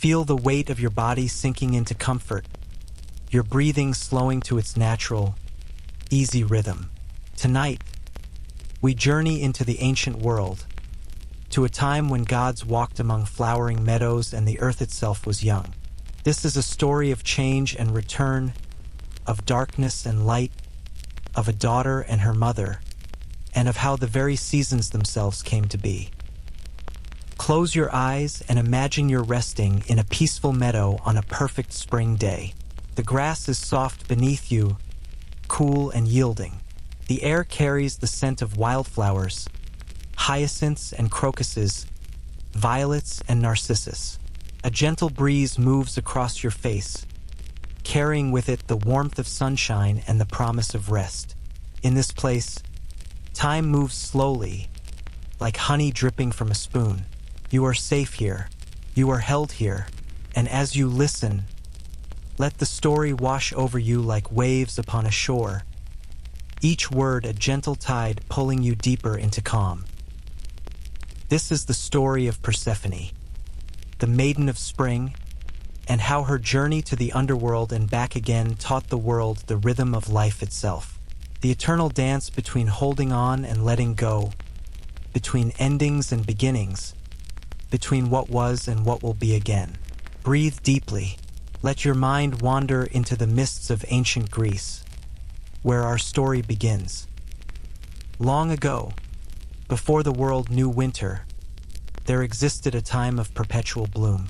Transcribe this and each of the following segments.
Feel the weight of your body sinking into comfort, your breathing slowing to its natural, easy rhythm. Tonight, we journey into the ancient world, to a time when gods walked among flowering meadows and the earth itself was young. This is a story of change and return, of darkness and light, of a daughter and her mother, and of how the very seasons themselves came to be. Close your eyes and imagine you're resting in a peaceful meadow on a perfect spring day. The grass is soft beneath you, cool and yielding. The air carries the scent of wildflowers, hyacinths and crocuses, violets and narcissus. A gentle breeze moves across your face, carrying with it the warmth of sunshine and the promise of rest. In this place, time moves slowly, like honey dripping from a spoon. You are safe here, you are held here, and as you listen, let the story wash over you like waves upon a shore, each word a gentle tide pulling you deeper into calm. This is the story of Persephone, the maiden of spring, and how her journey to the underworld and back again taught the world the rhythm of life itself. The eternal dance between holding on and letting go, between endings and beginnings, between what was and what will be again. Breathe deeply. Let your mind wander into the mists of ancient Greece, where our story begins. Long ago, before the world knew winter, there existed a time of perpetual bloom.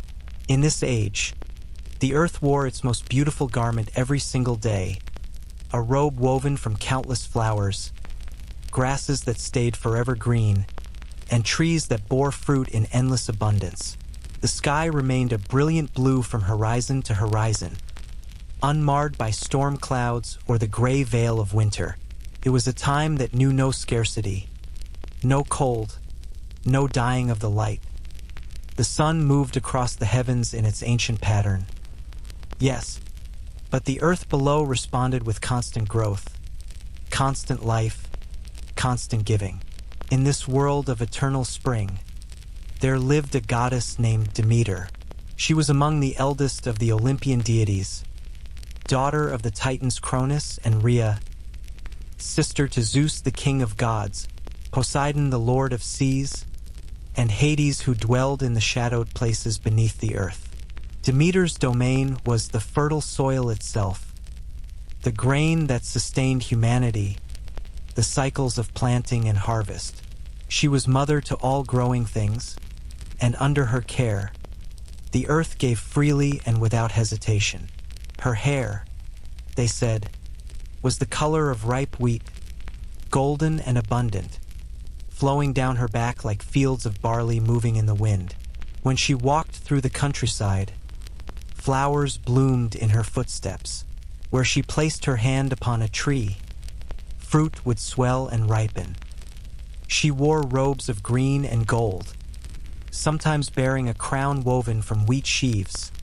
In this age, the earth wore its most beautiful garment every single day, a robe woven from countless flowers, grasses that stayed forever green, and trees that bore fruit in endless abundance. The sky remained a brilliant blue from horizon to horizon, unmarred by storm clouds or the gray veil of winter. It was a time that knew no scarcity, no cold, no dying of the light. The sun moved across the heavens in its ancient pattern. Yes, but the earth below responded with constant growth, constant life, constant giving. In this world of eternal spring, there lived a goddess named Demeter. She was among the eldest of the Olympian deities, daughter of the Titans Cronus and Rhea, sister to Zeus the king of gods, Poseidon the lord of seas, and Hades who dwelled in the shadowed places beneath the earth. Demeter's domain was the fertile soil itself, the grain that sustained humanity, the cycles of planting and harvest. She was mother to all growing things, and under her care, the earth gave freely and without hesitation. Her hair, they said, was the color of ripe wheat, golden and abundant, flowing down her back like fields of barley moving in the wind. When she walked through the countryside, flowers bloomed in her footsteps. Where she placed her hand upon a tree, fruit would swell and ripen. She wore robes of green and gold, sometimes bearing a crown woven from wheat sheaves,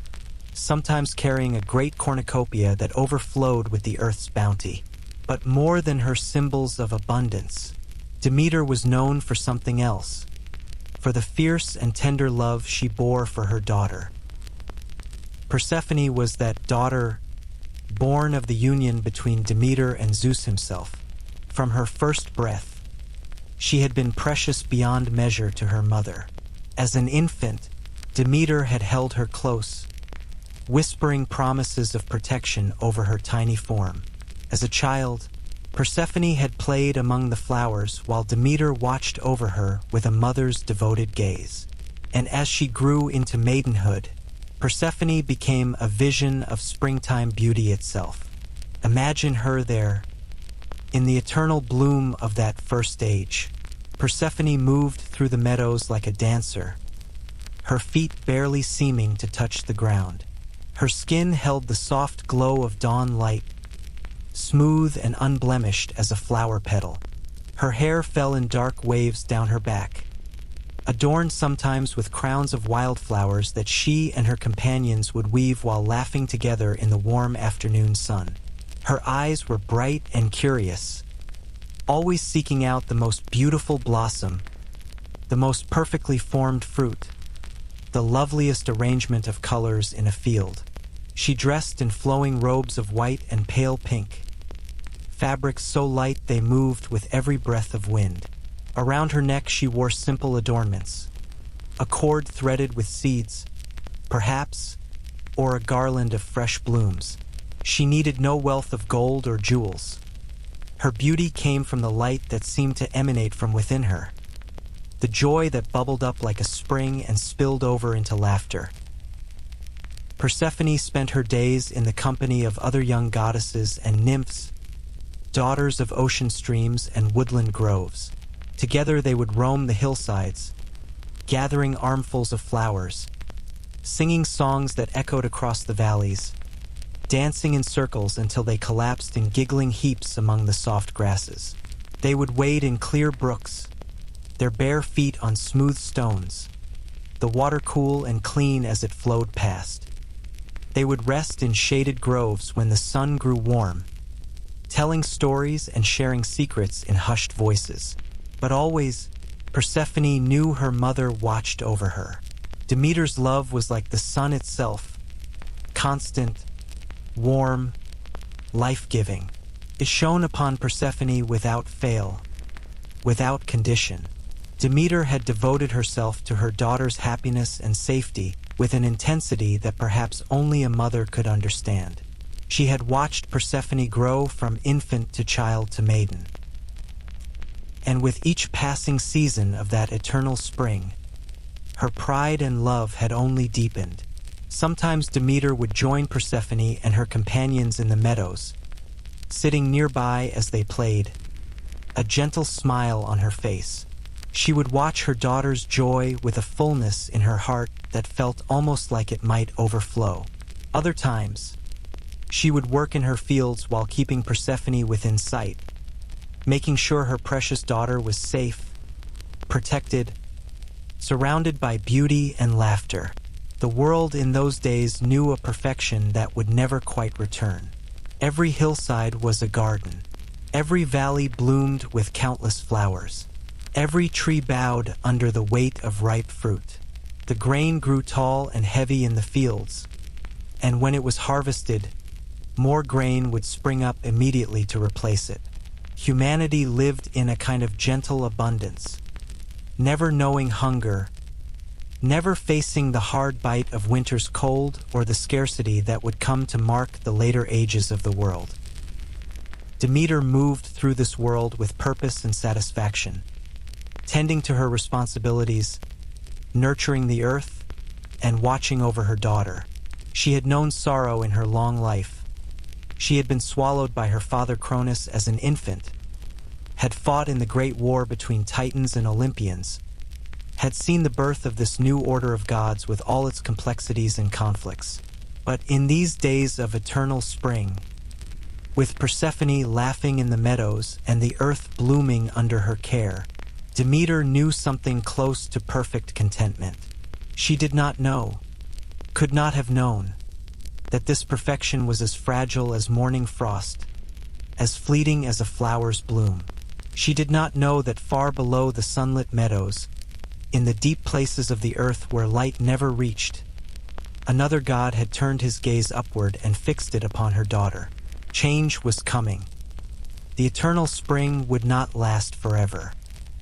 sometimes carrying a great cornucopia that overflowed with the earth's bounty. But more than her symbols of abundance, Demeter was known for something else, for the fierce and tender love she bore for her daughter. Persephone was that daughter born of the union between Demeter and Zeus himself. From her first breath, she had been precious beyond measure to her mother. As an infant, Demeter had held her close, whispering promises of protection over her tiny form. As a child, Persephone had played among the flowers while Demeter watched over her with a mother's devoted gaze. And as she grew into maidenhood, Persephone became a vision of springtime beauty itself. Imagine her there, in the eternal bloom of that first age. Persephone moved through the meadows like a dancer, her feet barely seeming to touch the ground. Her skin held the soft glow of dawn light, smooth and unblemished as a flower petal. Her hair fell in dark waves down her back, adorned sometimes with crowns of wildflowers that she and her companions would weave while laughing together in the warm afternoon sun. Her eyes were bright and curious, always seeking out the most beautiful blossom, the most perfectly formed fruit, the loveliest arrangement of colors in a field. She dressed in flowing robes of white and pale pink, fabrics so light they moved with every breath of wind. Around her neck she wore simple adornments, a cord threaded with seeds, perhaps, or a garland of fresh blooms. She needed no wealth of gold or jewels. Her beauty came from the light that seemed to emanate from within her, the joy that bubbled up like a spring and spilled over into laughter. Persephone spent her days in the company of other young goddesses and nymphs, daughters of ocean streams and woodland groves. Together they would roam the hillsides, gathering armfuls of flowers, singing songs that echoed across the valleys, dancing in circles until they collapsed in giggling heaps among the soft grasses. They would wade in clear brooks, their bare feet on smooth stones, the water cool and clean as it flowed past. They would rest in shaded groves when the sun grew warm, telling stories and sharing secrets in hushed voices. But always, Persephone knew her mother watched over her. Demeter's love was like the sun itself, constant, warm, life-giving. It shone upon Persephone without fail, without condition. Demeter had devoted herself to her daughter's happiness and safety with an intensity that perhaps only a mother could understand. She had watched Persephone grow from infant to child to maiden. And with each passing season of that eternal spring, her pride and love had only deepened. Sometimes Demeter would join Persephone and her companions in the meadows, sitting nearby as they played, a gentle smile on her face. She would watch her daughter's joy with a fullness in her heart that felt almost like it might overflow. Other times, she would work in her fields while keeping Persephone within sight, making sure her precious daughter was safe, protected, surrounded by beauty and laughter. The world in those days knew a perfection that would never quite return. Every hillside was a garden. Every valley bloomed with countless flowers. Every tree bowed under the weight of ripe fruit. The grain grew tall and heavy in the fields, and when it was harvested, more grain would spring up immediately to replace it. Humanity lived in a kind of gentle abundance, never knowing hunger, never facing the hard bite of winter's cold or the scarcity that would come to mark the later ages of the world. Demeter moved through this world with purpose and satisfaction, tending to her responsibilities, nurturing the earth, and watching over her daughter. She had known sorrow in her long life. She had been swallowed by her father Cronus as an infant, had fought in the great war between Titans and Olympians, had seen the birth of this new order of gods with all its complexities and conflicts. But in these days of eternal spring, with Persephone laughing in the meadows and the earth blooming under her care, Demeter knew something close to perfect contentment. She did not know, could not have known, that this perfection was as fragile as morning frost, as fleeting as a flower's bloom. She did not know that far below the sunlit meadows, in the deep places of the earth where light never reached, another god had turned his gaze upward and fixed it upon her daughter. Change was coming. The eternal spring would not last forever,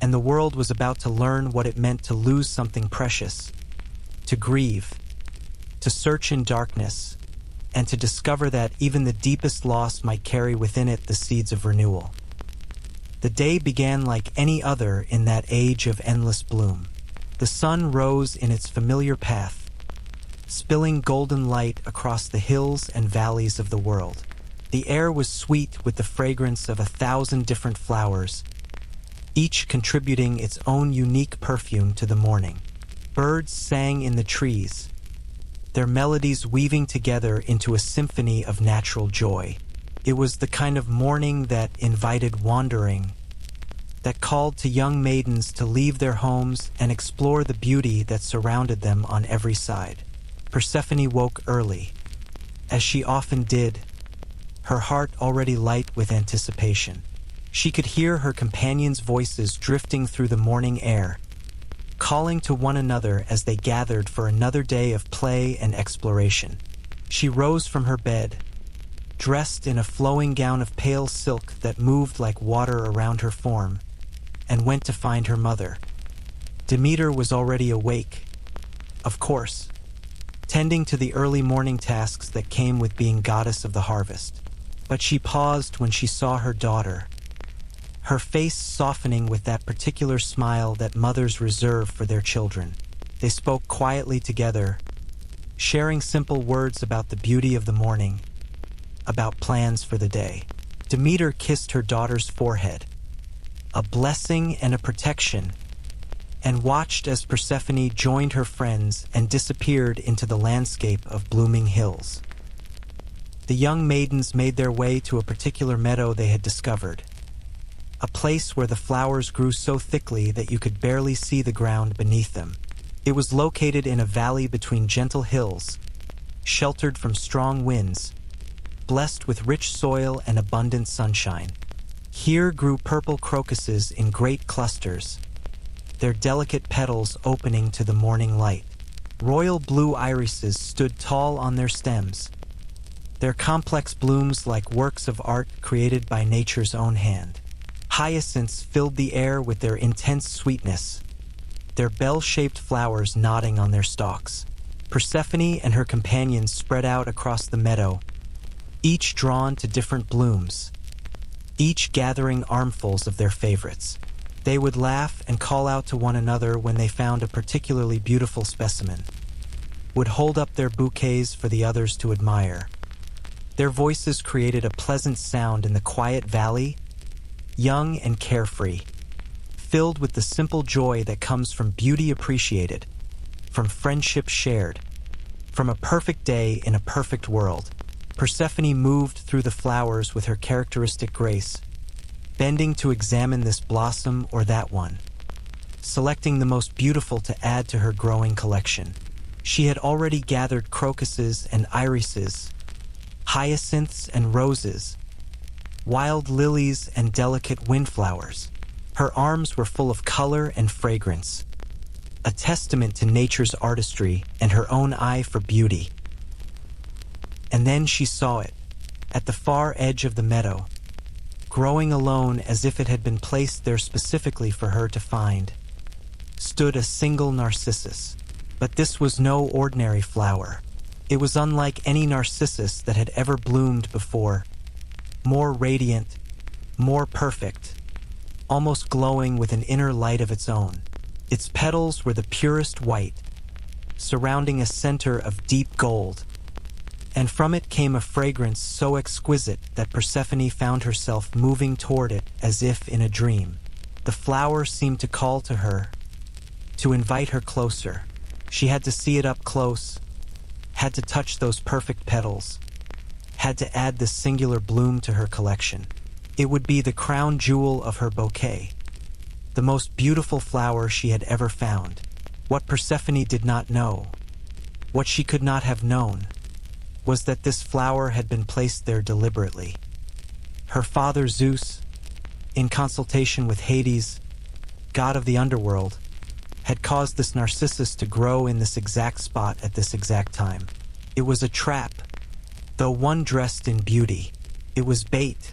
and the world was about to learn what it meant to lose something precious, to grieve, to search in darkness, and to discover that even the deepest loss might carry within it the seeds of renewal. The day began like any other in that age of endless bloom. The sun rose in its familiar path, spilling golden light across the hills and valleys of the world. The air was sweet with the fragrance of 1,000 different flowers, each contributing its own unique perfume to the morning. Birds sang in the trees, their melodies weaving together into a symphony of natural joy. It was the kind of morning that invited wandering, that called to young maidens to leave their homes and explore the beauty that surrounded them on every side. Persephone woke early, as she often did, her heart already light with anticipation. She could hear her companions' voices drifting through the morning air, calling to one another as they gathered for another day of play and exploration. She rose from her bed, dressed in a flowing gown of pale silk that moved like water around her form, and went to find her mother. Demeter was already awake, of course, tending to the early morning tasks that came with being goddess of the harvest. But she paused when she saw her daughter, her face softening with that particular smile that mothers reserve for their children. They spoke quietly together, sharing simple words about the beauty of the morning, about plans for the day. Demeter kissed her daughter's forehead, a blessing and a protection, and watched as Persephone joined her friends and disappeared into the landscape of blooming hills. The young maidens made their way to a particular meadow they had discovered, a place where the flowers grew so thickly that you could barely see the ground beneath them. It was located in a valley between gentle hills, sheltered from strong winds, blessed with rich soil and abundant sunshine. Here grew purple crocuses in great clusters, their delicate petals opening to the morning light. Royal blue irises stood tall on their stems, their complex blooms like works of art created by nature's own hand. Hyacinths filled the air with their intense sweetness, their bell-shaped flowers nodding on their stalks. Persephone and her companions spread out across the meadow, each drawn to different blooms, each gathering armfuls of their favorites. They would laugh and call out to one another when they found a particularly beautiful specimen, would hold up their bouquets for the others to admire. Their voices created a pleasant sound in the quiet valley, young and carefree, filled with the simple joy that comes from beauty appreciated, from friendship shared, from a perfect day in a perfect world. Persephone moved through the flowers with her characteristic grace, bending to examine this blossom or that one, selecting the most beautiful to add to her growing collection. She had already gathered crocuses and irises, hyacinths and roses, wild lilies and delicate windflowers. Her arms were full of color and fragrance, a testament to nature's artistry and her own eye for beauty. And then she saw it, at the far edge of the meadow, growing alone as if it had been placed there specifically for her to find, stood a single narcissus. But this was no ordinary flower. It was unlike any narcissus that had ever bloomed before, more radiant, more perfect, almost glowing with an inner light of its own. Its petals were the purest white, surrounding a center of deep gold, and from it came a fragrance so exquisite that Persephone found herself moving toward it as if in a dream. The flower seemed to call to her, to invite her closer. She had to see it up close, had to touch those perfect petals, had to add this singular bloom to her collection. It would be the crown jewel of her bouquet, the most beautiful flower she had ever found. What Persephone did not know, what she could not have known, was that this flower had been placed there deliberately. Her father Zeus, in consultation with Hades, god of the underworld, had caused this narcissus to grow in this exact spot at this exact time. It was a trap, though one dressed in beauty. It was bait,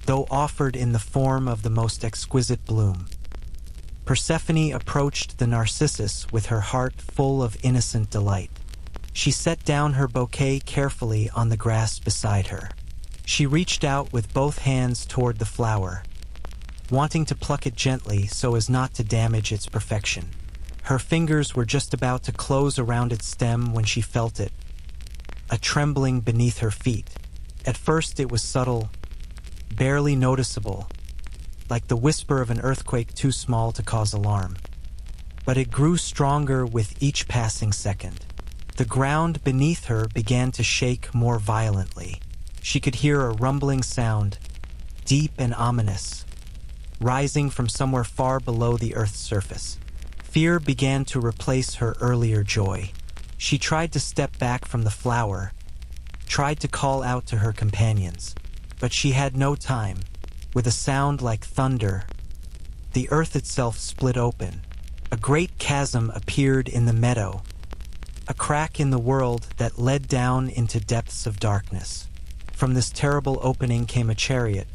though offered in the form of the most exquisite bloom. Persephone approached the narcissus with her heart full of innocent delight. She set down her bouquet carefully on the grass beside her. She reached out with both hands toward the flower, wanting to pluck it gently so as not to damage its perfection. Her fingers were just about to close around its stem when she felt it, a trembling beneath her feet. At first it was subtle, barely noticeable, like the whisper of an earthquake too small to cause alarm. But it grew stronger with each passing second. The ground beneath her began to shake more violently. She could hear a rumbling sound, deep and ominous, rising from somewhere far below the earth's surface. Fear began to replace her earlier joy. She tried to step back from the flower, tried to call out to her companions, but she had no time. With a sound like thunder, the earth itself split open, A great chasm appeared in the meadow, a crack in the world that led down into depths of darkness. From this terrible opening came a chariot,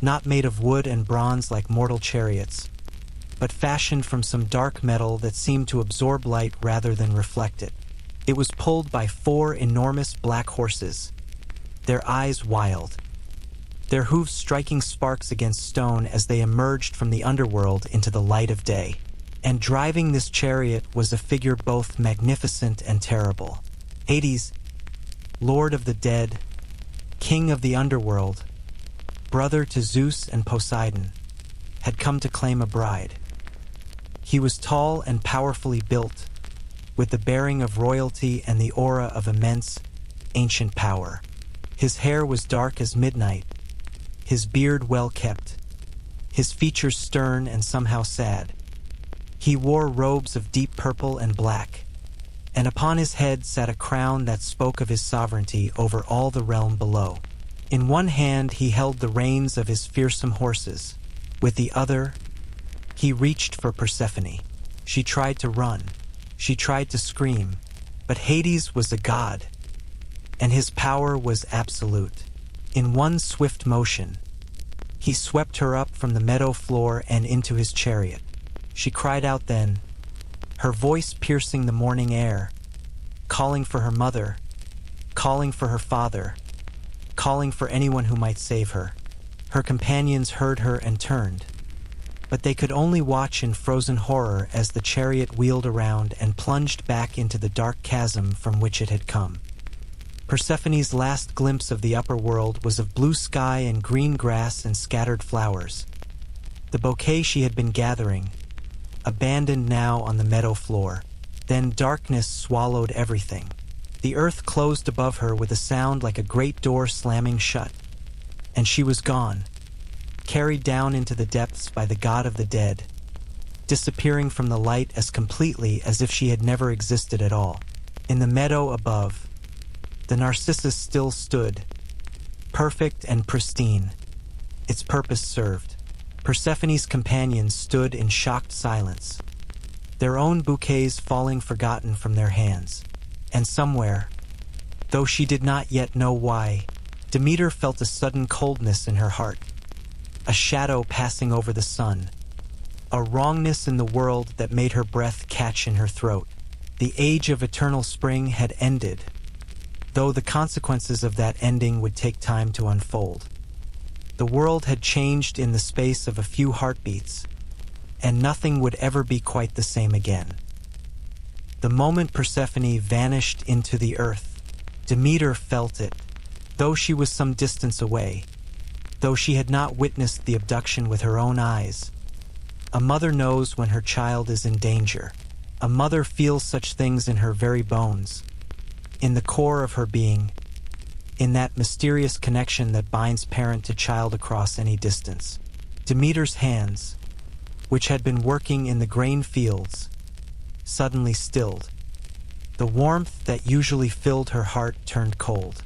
not made of wood and bronze like mortal chariots, but fashioned from some dark metal that seemed to absorb light rather than reflect it. It was pulled by 4 enormous black horses, their eyes wild, their hooves striking sparks against stone as they emerged from the underworld into the light of day. And driving this chariot was a figure both magnificent and terrible. Hades, Lord of the dead, King of the underworld, brother to Zeus and Poseidon, had come to claim a bride. He was tall and powerfully built, with the bearing of royalty and the aura of immense, ancient power. His hair was dark as midnight, his beard well kept, his features stern and somehow sad. He wore robes of deep purple and black, and upon his head sat a crown that spoke of his sovereignty over all the realm below. In one hand he held the reins of his fearsome horses. With the other, he reached for Persephone. She tried to run. She tried to scream. But Hades was a god, and his power was absolute. In one swift motion, he swept her up from the meadow floor and into his chariot. She cried out then, her voice piercing the morning air, calling for her mother, calling for her father, calling for anyone who might save her. Her companions heard her and turned, but they could only watch in frozen horror as the chariot wheeled around and plunged back into the dark chasm from which it had come. Persephone's last glimpse of the upper world was of blue sky and green grass and scattered flowers. The bouquet she had been gathering, abandoned now on the meadow floor. Then darkness swallowed everything. The earth closed above her with a sound like a great door slamming shut, and she was gone, carried down into the depths by the god of the dead, disappearing from the light as completely as if she had never existed at all. In the meadow above, the narcissus still stood, perfect and pristine, its purpose served. Persephone's companions stood in shocked silence, their own bouquets falling forgotten from their hands. And somewhere, though she did not yet know why, Demeter felt a sudden coldness in her heart, a shadow passing over the sun, a wrongness in the world that made her breath catch in her throat. The age of eternal spring had ended, though the consequences of that ending would take time to unfold. The world had changed in the space of a few heartbeats, and nothing would ever be quite the same again. The moment Persephone vanished into the earth, Demeter felt it, though she was some distance away, though she had not witnessed the abduction with her own eyes. A mother knows when her child is in danger. A mother feels such things in her very bones, in the core of her being, in that mysterious connection that binds parent to child across any distance. Demeter's hands, which had been working in the grain fields, suddenly stilled. The warmth that usually filled her heart turned cold.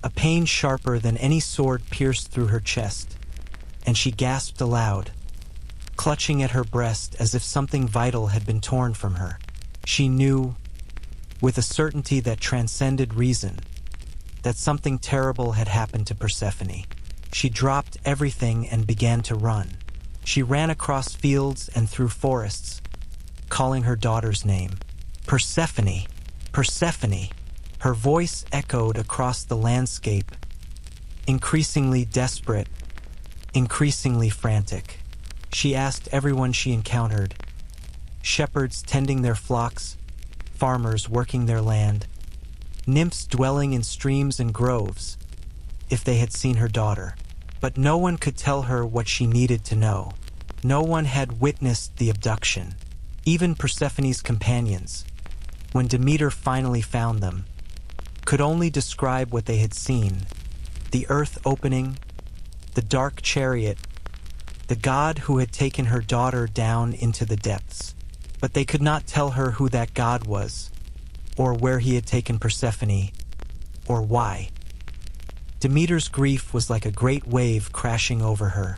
A pain sharper than any sword pierced through her chest, and she gasped aloud, clutching at her breast as if something vital had been torn from her. She knew, with a certainty that transcended reason, that something terrible had happened to Persephone. She dropped everything and began to run. She ran across fields and through forests, calling her daughter's name. Persephone! Persephone! Her voice echoed across the landscape, increasingly desperate, increasingly frantic. She asked everyone she encountered, shepherds tending their flocks, farmers working their land, nymphs dwelling in streams and groves, if they had seen her daughter. But no one could tell her what she needed to know. No one had witnessed the abduction. Even Persephone's companions, when Demeter finally found them, could only describe what they had seen: the earth opening, the dark chariot, the god who had taken her daughter down into the depths. But they could not tell her who that god was, or where he had taken Persephone, or why. Demeter's grief was like a great wave crashing over her.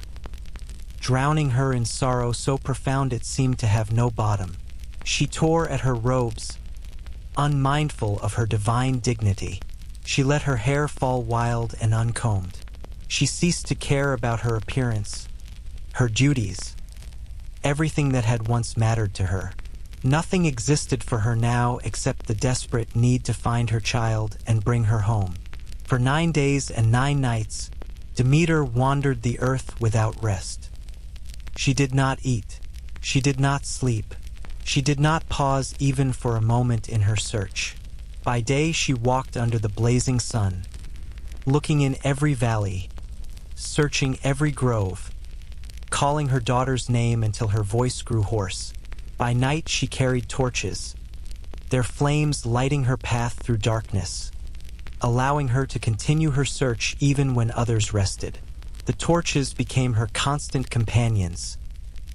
drowning her in sorrow so profound it seemed to have no bottom. She tore at her robes, unmindful of her divine dignity. She let her hair fall wild and uncombed. She ceased to care about her appearance, her duties, everything that had once mattered to her. Nothing existed for her now except the desperate need to find her child and bring her home. For 9 days and 9 nights, Demeter wandered the earth without rest. She did not eat. She did not sleep. She did not pause even for a moment in her search. By day she walked under the blazing sun, looking in every valley, searching every grove, calling her daughter's name until her voice grew hoarse. By night she carried torches, their flames lighting her path through darkness, allowing her to continue her search even when others rested. The torches became her constant companions,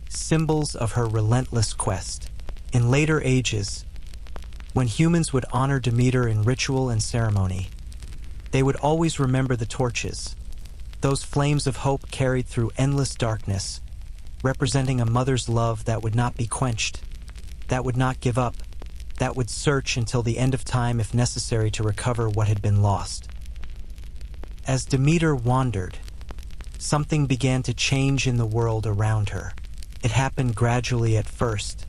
symbols of her relentless quest. In later ages, when humans would honor Demeter in ritual and ceremony, they would always remember the torches, those flames of hope carried through endless darkness, representing a mother's love that would not be quenched, that would not give up, that would search until the end of time if necessary to recover what had been lost. As Demeter wandered, something began to change in the world around her. It happened gradually at first,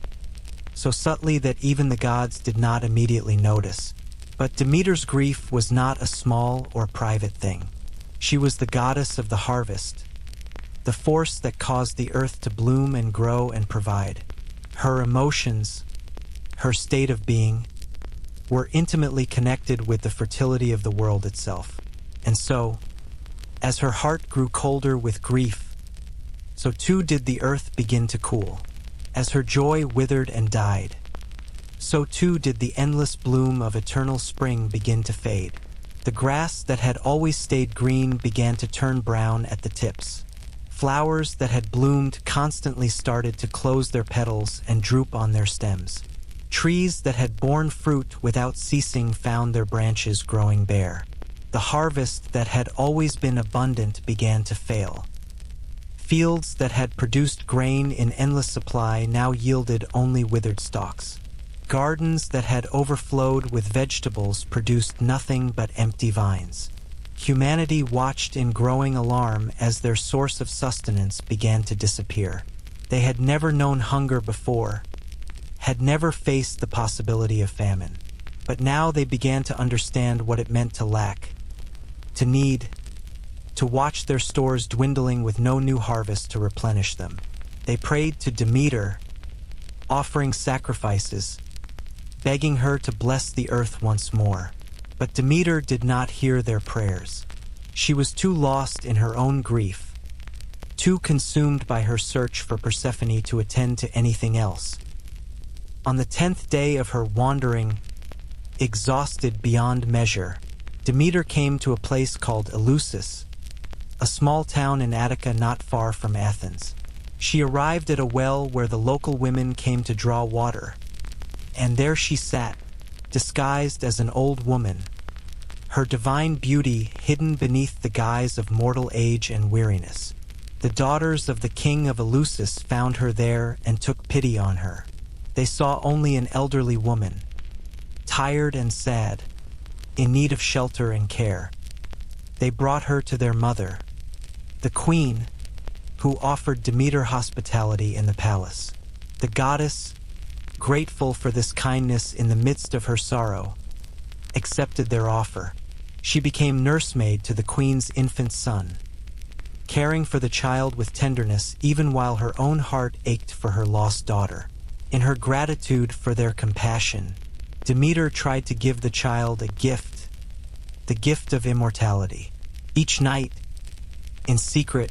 so subtly that even the gods did not immediately notice. But Demeter's grief was not a small or private thing. She was the goddess of the harvest, the force that caused the earth to bloom and grow and provide. Her emotions, her state of being, were intimately connected with the fertility of the world itself. And so, as her heart grew colder with grief, so too did the earth begin to cool. As her joy withered and died, so too did the endless bloom of eternal spring begin to fade. The grass that had always stayed green began to turn brown at the tips. Flowers that had bloomed constantly started to close their petals and droop on their stems. Trees that had borne fruit without ceasing found their branches growing bare. The harvest that had always been abundant began to fail. Fields that had produced grain in endless supply now yielded only withered stalks. Gardens that had overflowed with vegetables produced nothing but empty vines. Humanity watched in growing alarm as their source of sustenance began to disappear. They had never known hunger before, had never faced the possibility of famine. But now they began to understand what it meant to lack, to need, to watch their stores dwindling with no new harvest to replenish them. They prayed to Demeter, offering sacrifices, begging her to bless the earth once more. But Demeter did not hear their prayers. She was too lost in her own grief, too consumed by her search for Persephone to attend to anything else. On the 10th day of her wandering, exhausted beyond measure, Demeter came to a place called Eleusis, a small town in Attica not far from Athens. She arrived at a well where the local women came to draw water, and there she sat, disguised as an old woman, her divine beauty hidden beneath the guise of mortal age and weariness. The daughters of the king of Eleusis found her there and took pity on her. They saw only an elderly woman, tired and sad, in need of shelter and care. They brought her to their mother, the queen, who offered Demeter hospitality in the palace. The goddess, grateful for this kindness in the midst of her sorrow, accepted their offer. She became nursemaid to the queen's infant son, caring for the child with tenderness even while her own heart ached for her lost daughter. In her gratitude for their compassion, Demeter tried to give the child a gift, the gift of immortality. Each night, in secret,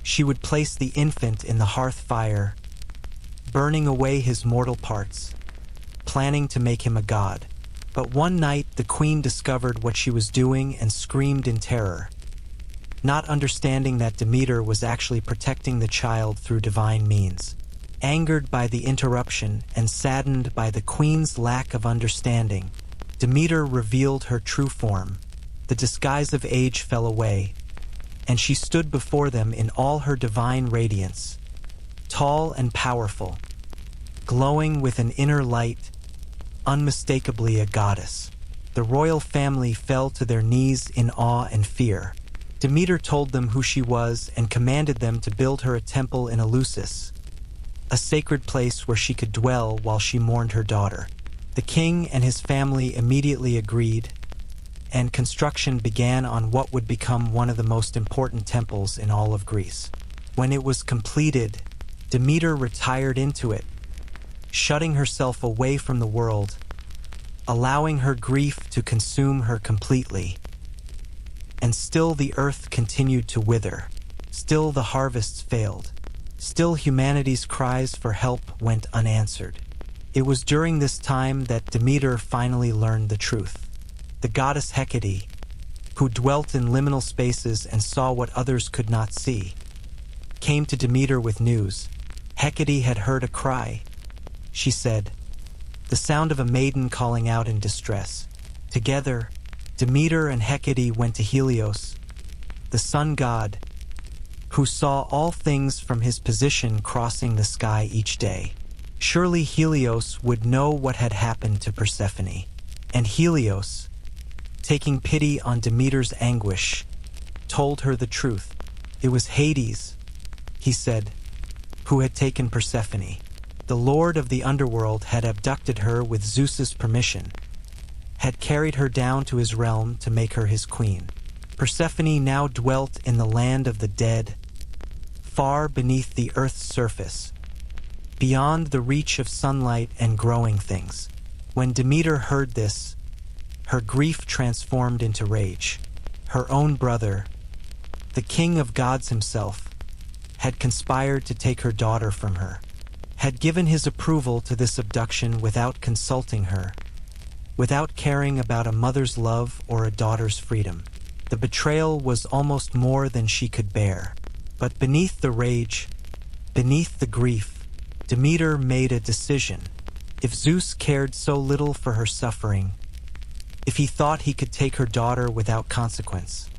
she would place the infant in the hearth fire, burning away his mortal parts, planning to make him a god. But one night the queen discovered what she was doing and screamed in terror, not understanding that Demeter was actually protecting the child through divine means. Angered by the interruption and saddened by the queen's lack of understanding, Demeter revealed her true form. The disguise of age fell away, and she stood before them in all her divine radiance, tall and powerful, glowing with an inner light, unmistakably a goddess. The royal family fell to their knees in awe and fear. Demeter told them who she was and commanded them to build her a temple in Eleusis, a sacred place where she could dwell while she mourned her daughter. The king and his family immediately agreed, and construction began on what would become one of the most important temples in all of Greece. When it was completed, Demeter retired into it, shutting herself away from the world, allowing her grief to consume her completely. And still the earth continued to wither. Still the harvests failed. Still humanity's cries for help went unanswered. It was during this time that Demeter finally learned the truth. The goddess Hecate, who dwelt in liminal spaces and saw what others could not see, came to Demeter with news. Hecate had heard a cry, she said, the sound of a maiden calling out in distress. Together, Demeter and Hecate went to Helios, the sun god, who saw all things from his position crossing the sky each day. Surely Helios would know what had happened to Persephone. And Helios, taking pity on Demeter's anguish, told her the truth. It was Hades, he said, who had taken Persephone. The lord of the underworld had abducted her with Zeus's permission, had carried her down to his realm to make her his queen. Persephone now dwelt in the land of the dead, far beneath the earth's surface, beyond the reach of sunlight and growing things. When Demeter heard this, her grief transformed into rage. Her own brother, the king of gods himself, had conspired to take her daughter from her, had given his approval to this abduction without consulting her, without caring about a mother's love or a daughter's freedom. The betrayal was almost more than she could bear. But beneath the rage, beneath the grief, Demeter made a decision. If Zeus cared so little for her suffering, if he thought he could take her daughter without consequence,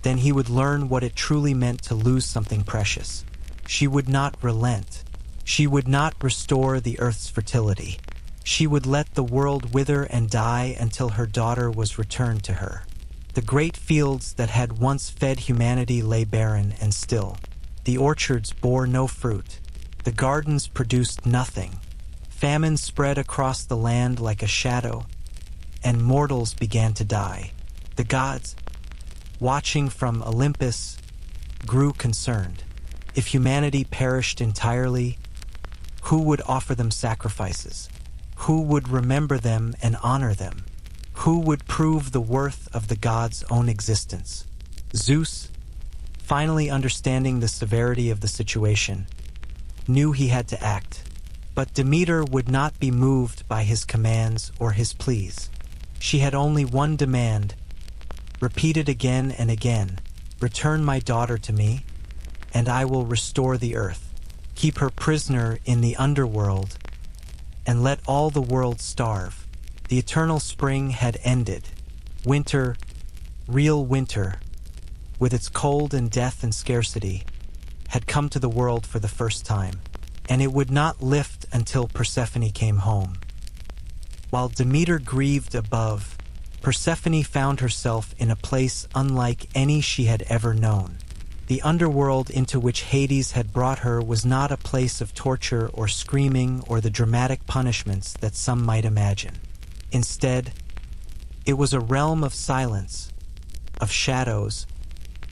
then he would learn what it truly meant to lose something precious. She would not relent. She would not restore the earth's fertility. She would let the world wither and die until her daughter was returned to her. The great fields that had once fed humanity lay barren and still. The orchards bore no fruit. The gardens produced nothing. Famine spread across the land like a shadow, and mortals began to die. The gods, watching from Olympus, grew concerned. If humanity perished entirely, who would offer them sacrifices? Who would remember them and honor them? Who would prove the worth of the gods' own existence? Zeus, finally understanding the severity of the situation, knew he had to act. But Demeter would not be moved by his commands or his pleas. She had only one demand, repeated again and again: return my daughter to me, and I will restore the earth. Keep her prisoner in the underworld, and let all the world starve. The eternal spring had ended. Winter, real winter, with its cold and death and scarcity, had come to the world for the first time, and it would not lift until Persephone came home. While Demeter grieved above, Persephone found herself in a place unlike any she had ever known. The underworld into which Hades had brought her was not a place of torture or screaming or the dramatic punishments that some might imagine. Instead, it was a realm of silence, of shadows,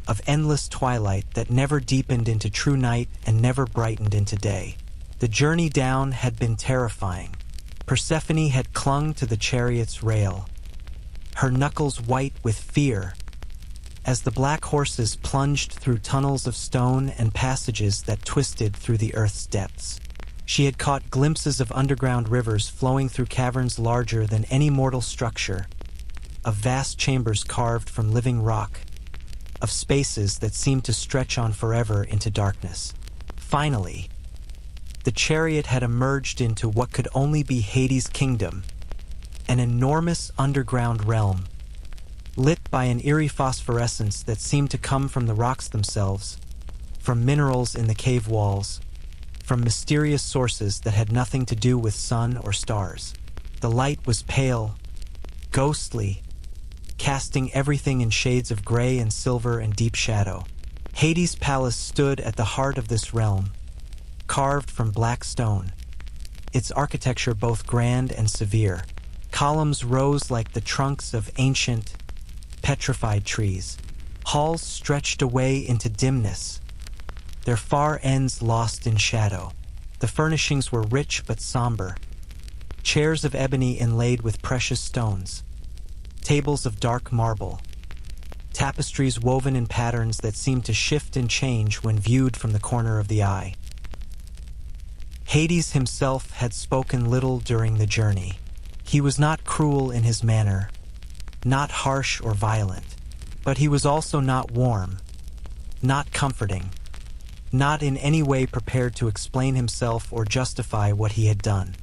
of endless twilight that never deepened into true night and never brightened into day. The journey down had been terrifying. Persephone had clung to the chariot's rail, her knuckles white with fear, as the black horses plunged through tunnels of stone and passages that twisted through the earth's depths. She had caught glimpses of underground rivers flowing through caverns larger than any mortal structure, of vast chambers carved from living rock, of spaces that seemed to stretch on forever into darkness. Finally, the chariot had emerged into what could only be Hades' kingdom, an enormous underground realm, lit by an eerie phosphorescence that seemed to come from the rocks themselves, from minerals in the cave walls, from mysterious sources that had nothing to do with sun or stars. The light was pale, ghostly, casting everything in shades of gray and silver and deep shadow. Hades' palace stood at the heart of this realm, carved from black stone, its architecture both grand and severe. Columns rose like the trunks of ancient, petrified trees. Halls stretched away into dimness, their far ends lost in shadow. The furnishings were rich but somber. Chairs of ebony inlaid with precious stones, tables of dark marble, tapestries woven in patterns that seemed to shift and change when viewed from the corner of the eye. Hades himself had spoken little during the journey. He was not cruel in his manner, not harsh or violent, but he was also not warm, not comforting, not in any way prepared to explain himself or justify what he had done.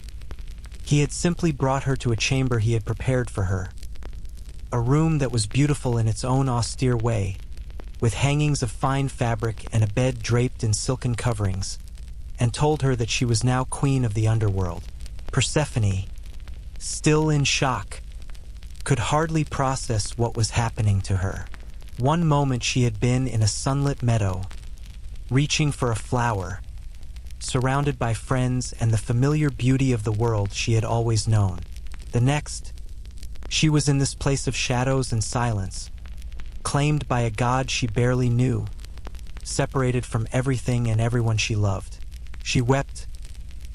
He had simply brought her to a chamber he had prepared for her, a room that was beautiful in its own austere way, with hangings of fine fabric and a bed draped in silken coverings, and told her that she was now queen of the underworld. Persephone, still in shock, could hardly process what was happening to her. One moment she had been in a sunlit meadow, reaching for a flower, surrounded by friends and the familiar beauty of the world she had always known. The next, she was in this place of shadows and silence, claimed by a god she barely knew, separated from everything and everyone she loved. She wept,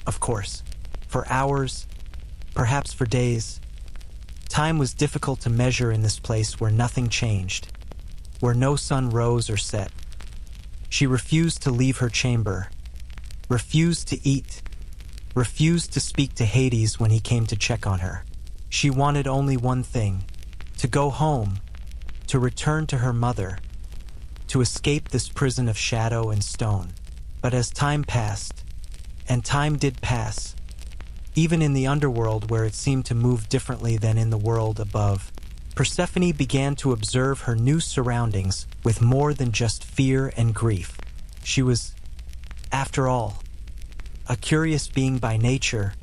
of course, for hours, perhaps for days. Time was difficult to measure in this place where nothing changed, where no sun rose or set. She refused to leave her chamber, refused to eat, refused to speak to Hades when he came to check on her. She wanted only one thing: to go home, to return to her mother, to escape this prison of shadow and stone. But as time passed, and time did pass, even in the underworld where it seemed to move differently than in the world above, Persephone began to observe her new surroundings with more than just fear and grief. She was, after all, a curious being by nature,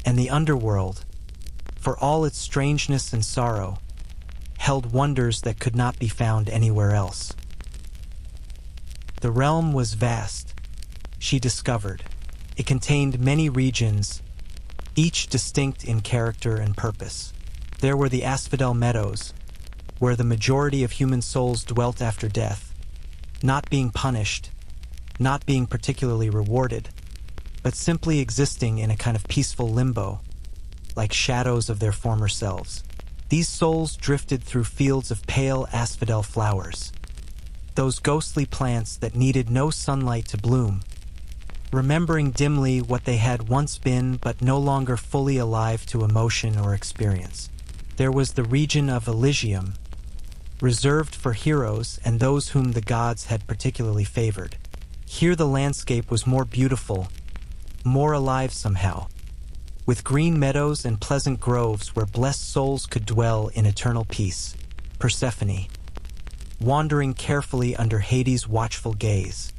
and the underworld, for all its strangeness and sorrow, held wonders that could not be found anywhere else. The realm was vast, she discovered. It contained many regions, each distinct in character and purpose. There were the asphodel meadows, where the majority of human souls dwelt after death, not being punished, not being particularly rewarded, but simply existing in a kind of peaceful limbo, like shadows of their former selves. These souls drifted through fields of pale asphodel flowers, those ghostly plants that needed no sunlight to bloom, remembering dimly what they had once been but no longer fully alive to emotion or experience. There was the region of Elysium, reserved for heroes and those whom the gods had particularly favored. Here the landscape was more beautiful, more alive somehow, with green meadows and pleasant groves where blessed souls could dwell in eternal peace. Persephone, wandering carefully under Hades' watchful gaze,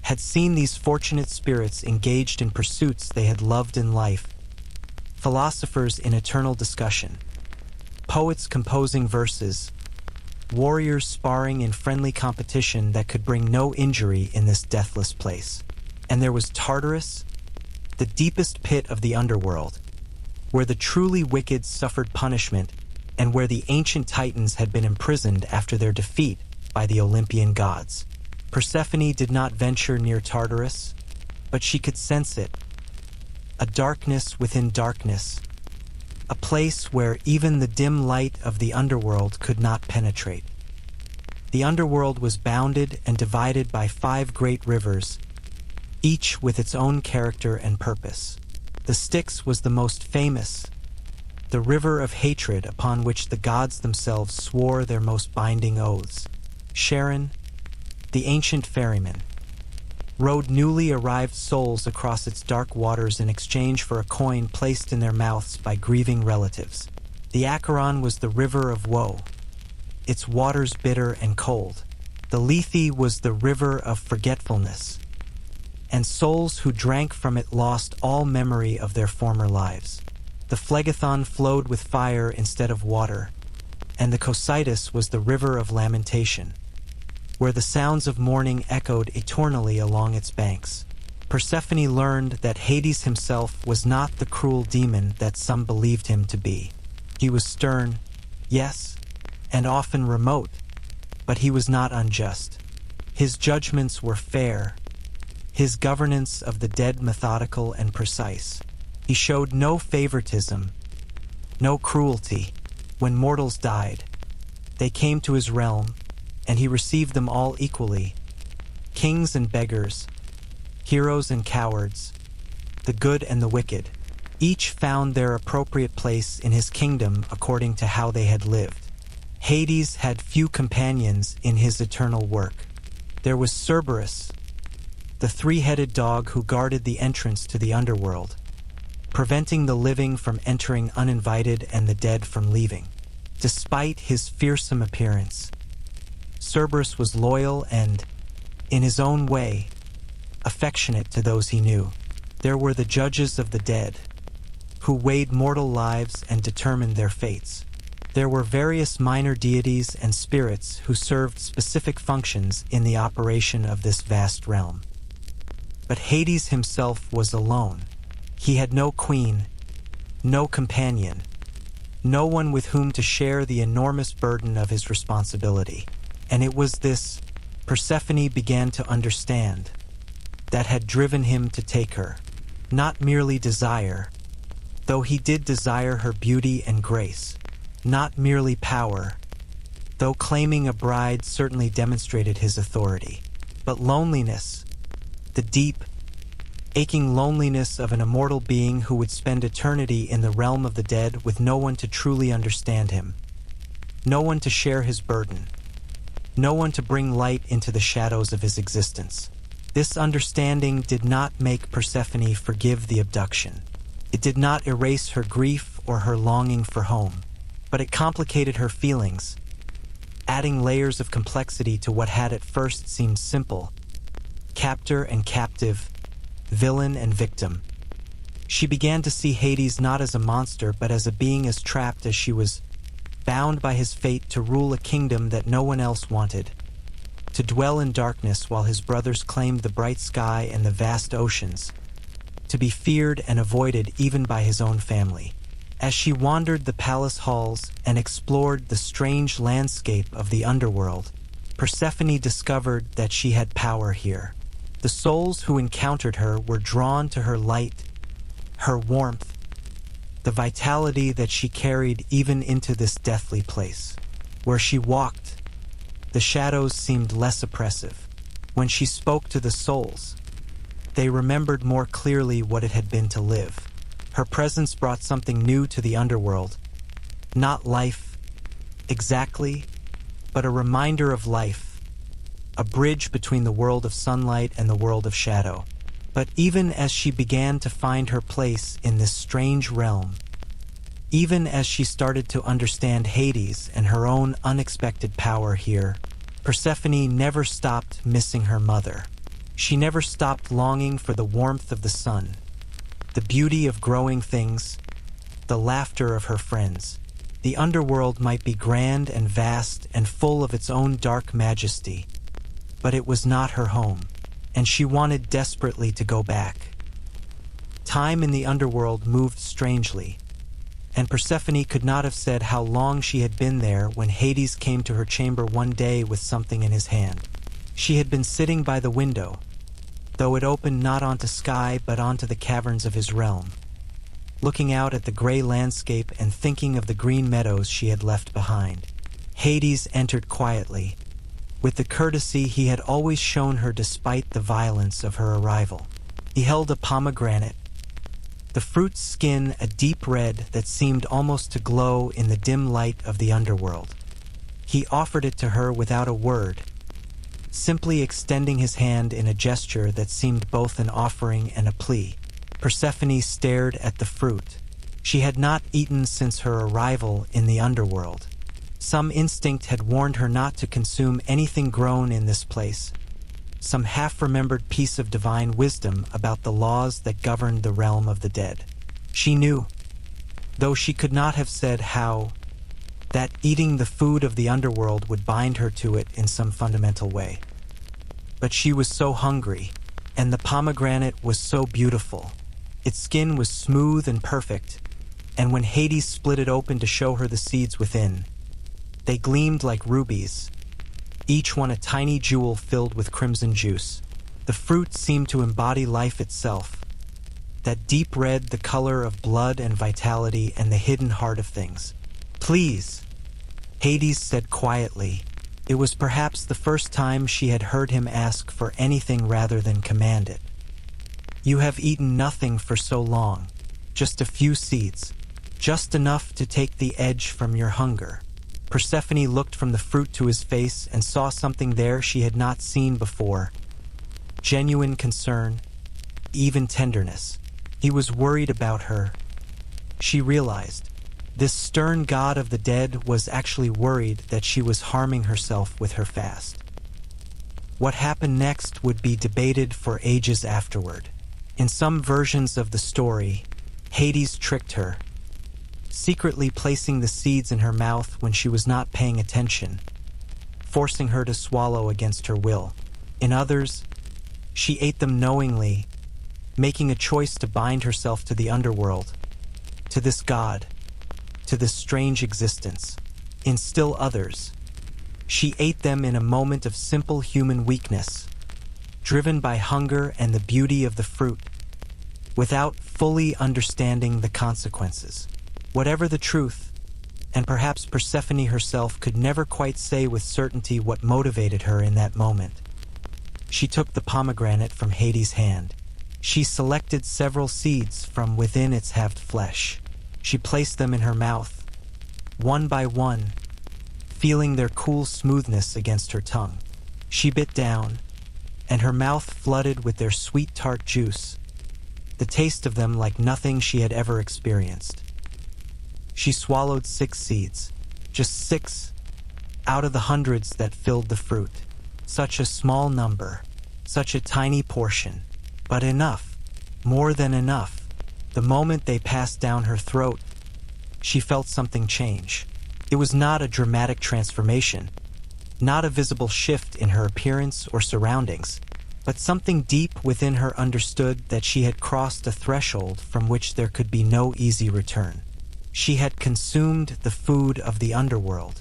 had seen these fortunate spirits engaged in pursuits they had loved in life, philosophers in eternal discussion, poets composing verses, warriors sparring in friendly competition that could bring no injury in this deathless place. And there was Tartarus, the deepest pit of the underworld, where the truly wicked suffered punishment and where the ancient titans had been imprisoned after their defeat by the Olympian gods. Persephone did not venture near Tartarus, but she could sense it, a darkness within darkness, a place where even the dim light of the underworld could not penetrate. The underworld was bounded and divided by 5 great rivers, each with its own character and purpose. The Styx was the most famous, the river of hatred upon which the gods themselves swore their most binding oaths. Charon, the ancient ferryman, rowed newly arrived souls across its dark waters in exchange for a coin placed in their mouths by grieving relatives. The Acheron was the river of woe, its waters bitter and cold. The Lethe was the river of forgetfulness, and souls who drank from it lost all memory of their former lives. The Phlegethon flowed with fire instead of water, and the Cocytus was the river of lamentation, where the sounds of mourning echoed eternally along its banks. Persephone learned that Hades himself was not the cruel demon that some believed him to be. He was stern, yes, and often remote, but he was not unjust. His judgments were fair, his governance of the dead methodical and precise. He showed no favoritism, no cruelty. When mortals died, they came to his realm, and he received them all equally. Kings and beggars, heroes and cowards, the good and the wicked, each found their appropriate place in his kingdom according to how they had lived. Hades had few companions in his eternal work. There was Cerberus, the three-headed dog who guarded the entrance to the underworld, preventing the living from entering uninvited and the dead from leaving. Despite his fearsome appearance, Cerberus was loyal and, in his own way, affectionate to those he knew. There were the judges of the dead, who weighed mortal lives and determined their fates. There were various minor deities and spirits who served specific functions in the operation of this vast realm. But Hades himself was alone. He had no queen, no companion, no one with whom to share the enormous burden of his responsibility. And it was this, Persephone began to understand, that had driven him to take her. Not merely desire, though he did desire her beauty and grace. Not merely power, though claiming a bride certainly demonstrated his authority. But loneliness, the deep, aching loneliness of an immortal being who would spend eternity in the realm of the dead with no one to truly understand him, no one to share his burden, no one to bring light into the shadows of his existence. This understanding did not make Persephone forgive the abduction. It did not erase her grief or her longing for home, but it complicated her feelings, adding layers of complexity to what had at first seemed simple: captor and captive, villain and victim. She began to see Hades not as a monster, but as a being as trapped as she was, bound by his fate to rule a kingdom that no one else wanted, to dwell in darkness while his brothers claimed the bright sky and the vast oceans, to be feared and avoided even by his own family. As she wandered the palace halls and explored the strange landscape of the underworld, Persephone discovered that she had power here. The souls who encountered her were drawn to her light, her warmth, the vitality that she carried even into this deathly place. Where she walked, the shadows seemed less oppressive. When she spoke to the souls, they remembered more clearly what it had been to live. Her presence brought something new to the underworld. Not life, exactly, but a reminder of life, a bridge between the world of sunlight and the world of shadow. But even as she began to find her place in this strange realm, even as she started to understand Hades and her own unexpected power here, Persephone never stopped missing her mother. She never stopped longing for the warmth of the sun, the beauty of growing things, the laughter of her friends. The underworld might be grand and vast and full of its own dark majesty, but it was not her home, and she wanted desperately to go back. Time in the underworld moved strangely, and Persephone could not have said how long she had been there when Hades came to her chamber one day with something in his hand. She had been sitting by the window, though it opened not onto sky but onto the caverns of his realm, looking out at the gray landscape and thinking of the green meadows she had left behind. Hades entered quietly, with the courtesy he had always shown her despite the violence of her arrival. He held a pomegranate, the fruit's skin a deep red that seemed almost to glow in the dim light of the underworld. He offered it to her without a word, simply extending his hand in a gesture that seemed both an offering and a plea. Persephone stared at the fruit. She had not eaten since her arrival in the underworld. Some instinct had warned her not to consume anything grown in this place, some half-remembered piece of divine wisdom about the laws that governed the realm of the dead. She knew, though she could not have said how, that eating the food of the underworld would bind her to it in some fundamental way. But she was so hungry, and the pomegranate was so beautiful. Its skin was smooth and perfect, and when Hades split it open to show her the seeds within, they gleamed like rubies, each one a tiny jewel filled with crimson juice. The fruit seemed to embody life itself, that deep red, the color of blood and vitality and the hidden heart of things. "Please," Hades said quietly. It was perhaps the first time she had heard him ask for anything rather than command it. "You have eaten nothing for so long, just a few seeds, just enough to take the edge from your hunger." Persephone looked from the fruit to his face and saw something there she had not seen before. Genuine concern, even tenderness. He was worried about her. She realized this stern god of the dead was actually worried that she was harming herself with her fast. What happened next would be debated for ages afterward. In some versions of the story, Hades tricked her, secretly placing the seeds in her mouth when she was not paying attention, forcing her to swallow against her will. In others, she ate them knowingly, making a choice to bind herself to the underworld, to this god, to this strange existence. In still others, she ate them in a moment of simple human weakness, driven by hunger and the beauty of the fruit, without fully understanding the consequences. Whatever the truth, and perhaps Persephone herself could never quite say with certainty what motivated her in that moment, she took the pomegranate from Hades' hand. She selected several seeds from within its halved flesh. She placed them in her mouth, one by one, feeling their cool smoothness against her tongue. She bit down, and her mouth flooded with their sweet tart juice, the taste of them like nothing she had ever experienced. She swallowed 6 seeds, just 6 out of the hundreds that filled the fruit. Such a small number, such a tiny portion, but enough, more than enough. The moment they passed down her throat, she felt something change. It was not a dramatic transformation, not a visible shift in her appearance or surroundings, but something deep within her understood that she had crossed a threshold from which there could be no easy return. She had consumed the food of the underworld.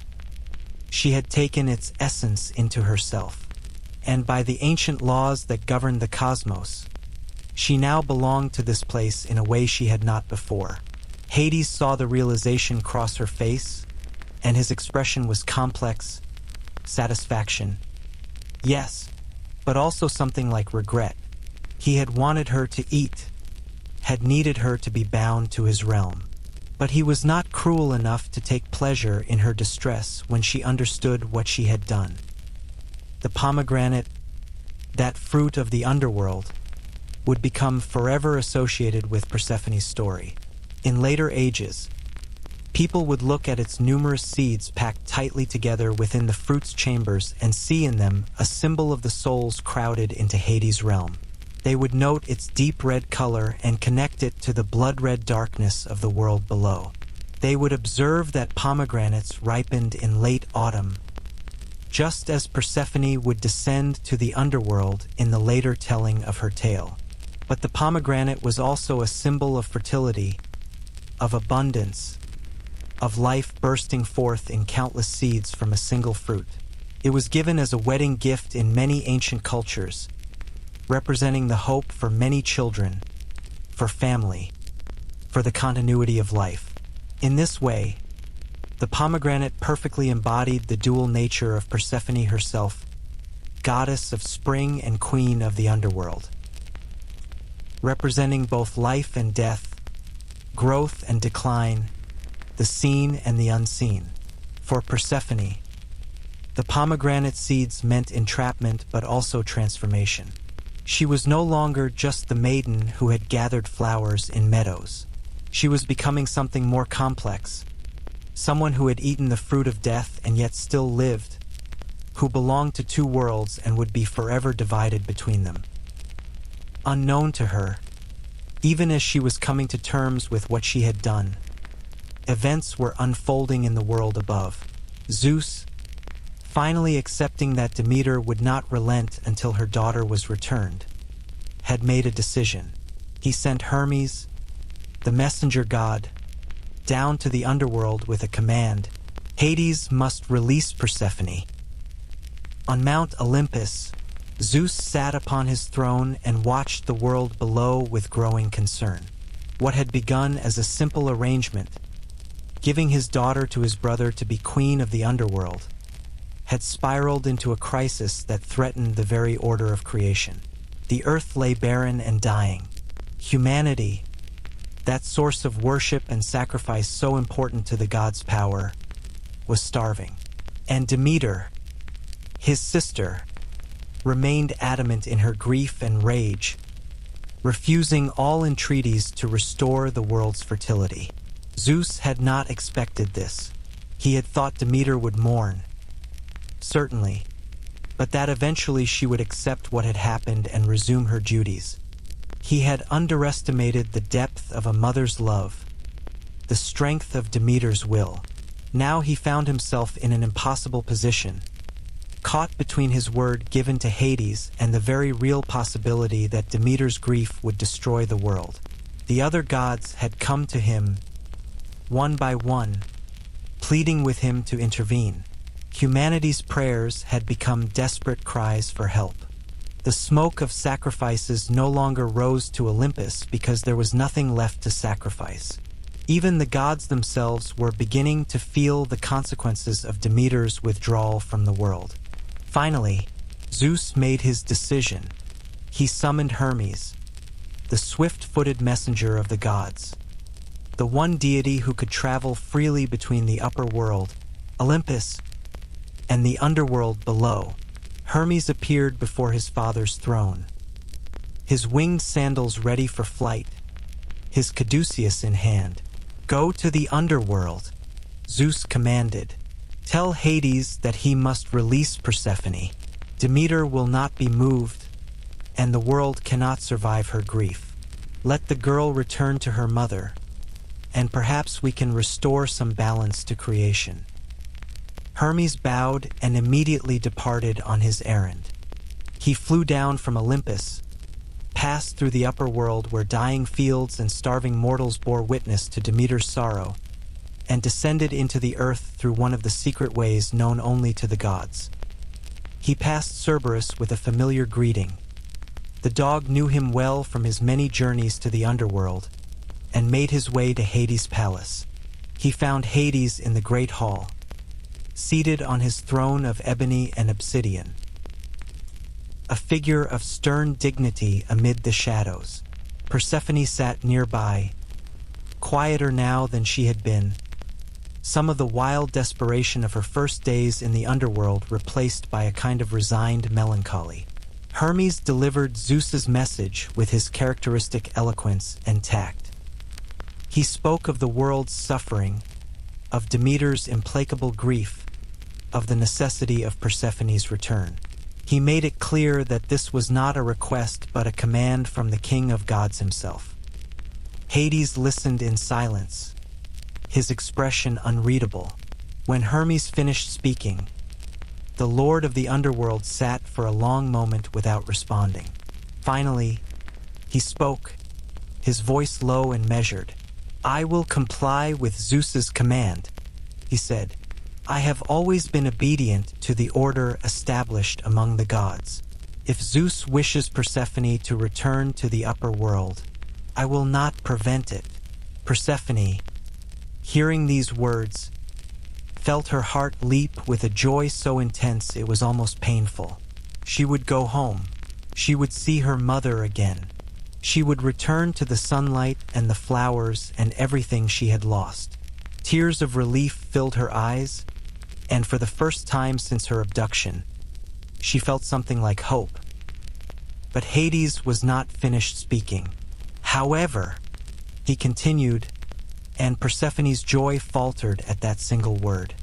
She had taken its essence into herself, and by the ancient laws that governed the cosmos, she now belonged to this place in a way she had not before. Hades saw the realization cross her face, and his expression was complex, satisfaction. Yes, but also something like regret. He had wanted her to eat, had needed her to be bound to his realm. But he was not cruel enough to take pleasure in her distress when she understood what she had done. The pomegranate, that fruit of the underworld, would become forever associated with Persephone's story. In later ages, people would look at its numerous seeds packed tightly together within the fruit's chambers and see in them a symbol of the souls crowded into Hades' realm. They would note its deep red color and connect it to the blood-red darkness of the world below. They would observe that pomegranates ripened in late autumn, just as Persephone would descend to the underworld in the later telling of her tale. But the pomegranate was also a symbol of fertility, of abundance, of life bursting forth in countless seeds from a single fruit. It was given as a wedding gift in many ancient cultures, representing the hope for many children, for family, for the continuity of life. In this way, the pomegranate perfectly embodied the dual nature of Persephone herself, goddess of spring and queen of the underworld, representing both life and death, growth and decline, the seen and the unseen. For Persephone, the pomegranate seeds meant entrapment but also transformation. She was no longer just the maiden who had gathered flowers in meadows. She was becoming something more complex, someone who had eaten the fruit of death and yet still lived, who belonged to two worlds and would be forever divided between them. Unknown to her, even as she was coming to terms with what she had done, events were unfolding in the world above. Zeus, finally accepting that Demeter would not relent until her daughter was returned, had made a decision. He sent Hermes, the messenger god, down to the underworld with a command: Hades must release Persephone. On Mount Olympus, Zeus sat upon his throne and watched the world below with growing concern. What had begun as a simple arrangement, giving his daughter to his brother to be queen of the underworld, had spiraled into a crisis that threatened the very order of creation. The earth lay barren and dying. Humanity, that source of worship and sacrifice so important to the gods' power, was starving. And Demeter, his sister, remained adamant in her grief and rage, refusing all entreaties to restore the world's fertility. Zeus had not expected this. He had thought Demeter would mourn, certainly, but that eventually she would accept what had happened and resume her duties. He had underestimated the depth of a mother's love, the strength of Demeter's will. Now he found himself in an impossible position, caught between his word given to Hades and the very real possibility that Demeter's grief would destroy the world. The other gods had come to him, one by one, pleading with him to intervene. Humanity's prayers had become desperate cries for help. The smoke of sacrifices no longer rose to Olympus because there was nothing left to sacrifice. Even the gods themselves were beginning to feel the consequences of Demeter's withdrawal from the world. Finally, Zeus made his decision. He summoned Hermes, the swift-footed messenger of the gods, the one deity who could travel freely between the upper world, Olympus, and the underworld below. Hermes appeared before his father's throne, his winged sandals ready for flight, his caduceus in hand. "Go to the underworld," Zeus commanded. "Tell Hades that he must release Persephone. Demeter will not be moved, and the world cannot survive her grief. Let the girl return to her mother, and perhaps we can restore some balance to creation." Hermes bowed and immediately departed on his errand. He flew down from Olympus, passed through the upper world where dying fields and starving mortals bore witness to Demeter's sorrow, and descended into the earth through one of the secret ways known only to the gods. He passed Cerberus with a familiar greeting. The dog knew him well from his many journeys to the underworld, and made his way to Hades' palace. He found Hades in the great hall, seated on his throne of ebony and obsidian, a figure of stern dignity amid the shadows. Persephone sat nearby, quieter now than she had been, some of the wild desperation of her first days in the underworld replaced by a kind of resigned melancholy. Hermes delivered Zeus's message with his characteristic eloquence and tact. He spoke of the world's suffering, of Demeter's implacable grief, of the necessity of Persephone's return. He made it clear that this was not a request but a command from the king of gods himself. Hades listened in silence, his expression unreadable. When Hermes finished speaking, the lord of the underworld sat for a long moment without responding. Finally, he spoke, his voice low and measured. "I will comply with Zeus's command," he said. "I have always been obedient to the order established among the gods. If Zeus wishes Persephone to return to the upper world, I will not prevent it." Persephone, hearing these words, felt her heart leap with a joy so intense it was almost painful. She would go home. She would see her mother again. She would return to the sunlight and the flowers and everything she had lost. Tears of relief filled her eyes, and for the first time since her abduction, she felt something like hope. But Hades was not finished speaking. "However," he continued, and Persephone's joy faltered at that single word.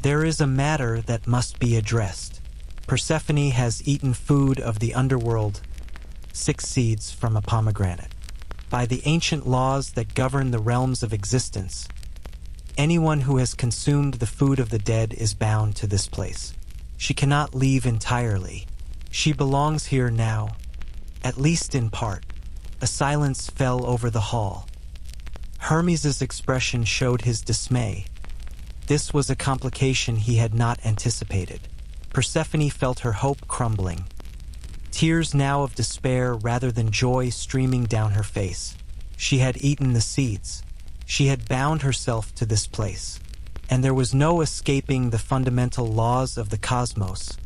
There is a matter that must be addressed. Persephone has eaten food of the underworld, 6 seeds from a pomegranate. By the ancient laws that govern the realms of existence, anyone who has consumed the food of the dead is bound to this place. She cannot leave entirely. She belongs here now, at least in part. A silence fell over the hall. Hermes's expression showed his dismay. This was a complication he had not anticipated. Persephone felt her hope crumbling, tears now of despair rather than joy streaming down her face. She had eaten the seeds. She had bound herself to this place, and there was no escaping the fundamental laws of the cosmos,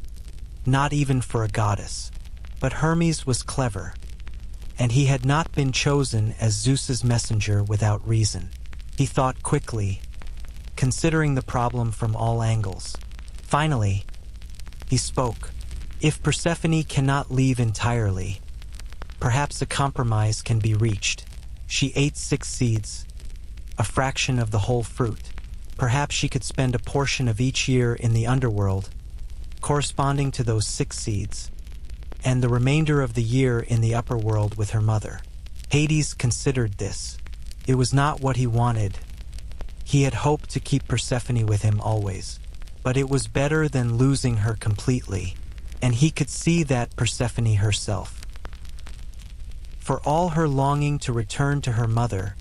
not even for a goddess. But Hermes was clever, and he had not been chosen as Zeus's messenger without reason. He thought quickly, considering the problem from all angles. Finally, he spoke. If Persephone cannot leave entirely, perhaps a compromise can be reached. She ate 6 seeds, a fraction of the whole fruit. Perhaps she could spend a portion of each year in the underworld, corresponding to those 6 seeds, and the remainder of the year in the upper world with her mother. Hades considered this. It was not what he wanted. He had hoped to keep Persephone with him always, but it was better than losing her completely, and he could see that Persephone herself, for all her longing to return to her mother,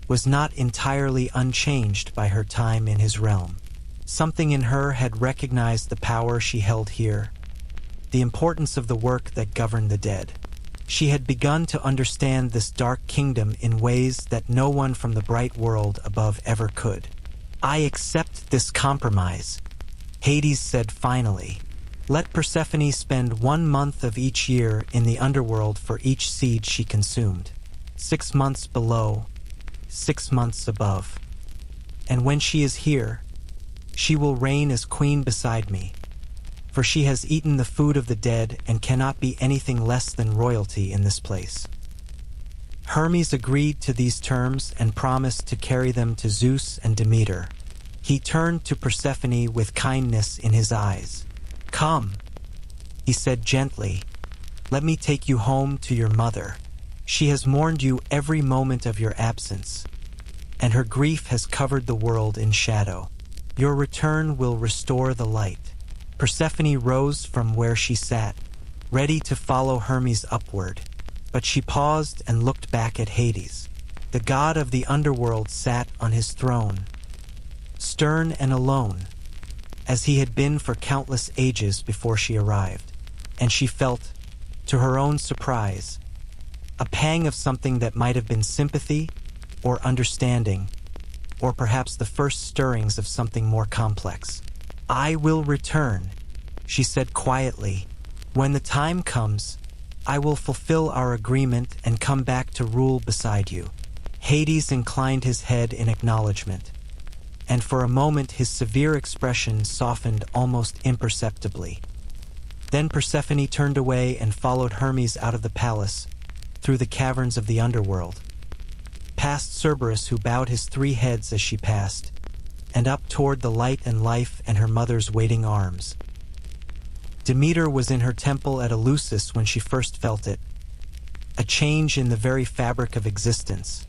was not entirely unchanged by her time in his realm. Something in her had recognized the power she held here, the importance of the work that governed the dead. She had begun to understand this dark kingdom in ways that no one from the bright world above ever could. I accept this compromise, Hades said finally. Let Persephone spend 1 month of each year in the underworld for each seed she consumed. 6 months below, 6 months above. And when she is here, she will reign as queen beside me, for she has eaten the food of the dead and cannot be anything less than royalty in this place. Hermes agreed to these terms and promised to carry them to Zeus and Demeter. He turned to Persephone with kindness in his eyes. Come, he said gently, let me take you home to your mother. She has mourned you every moment of your absence, and her grief has covered the world in shadow. Your return will restore the light. Persephone rose from where she sat, ready to follow Hermes upward, but she paused and looked back at Hades. The god of the underworld sat on his throne, stern and alone, as he had been for countless ages before she arrived, and she felt, to her own surprise, a pang of something that might have been sympathy or understanding, or perhaps the first stirrings of something more complex. I will return, she said quietly. When the time comes, I will fulfill our agreement and come back to rule beside you. Hades inclined his head in acknowledgement, and for a moment his severe expression softened almost imperceptibly. Then Persephone turned away and followed Hermes out of the palace, through the caverns of the underworld, past Cerberus, who bowed his 3 heads as she passed, and up toward the light and life and her mother's waiting arms. Demeter was in her temple at Eleusis when she first felt it, a change in the very fabric of existence,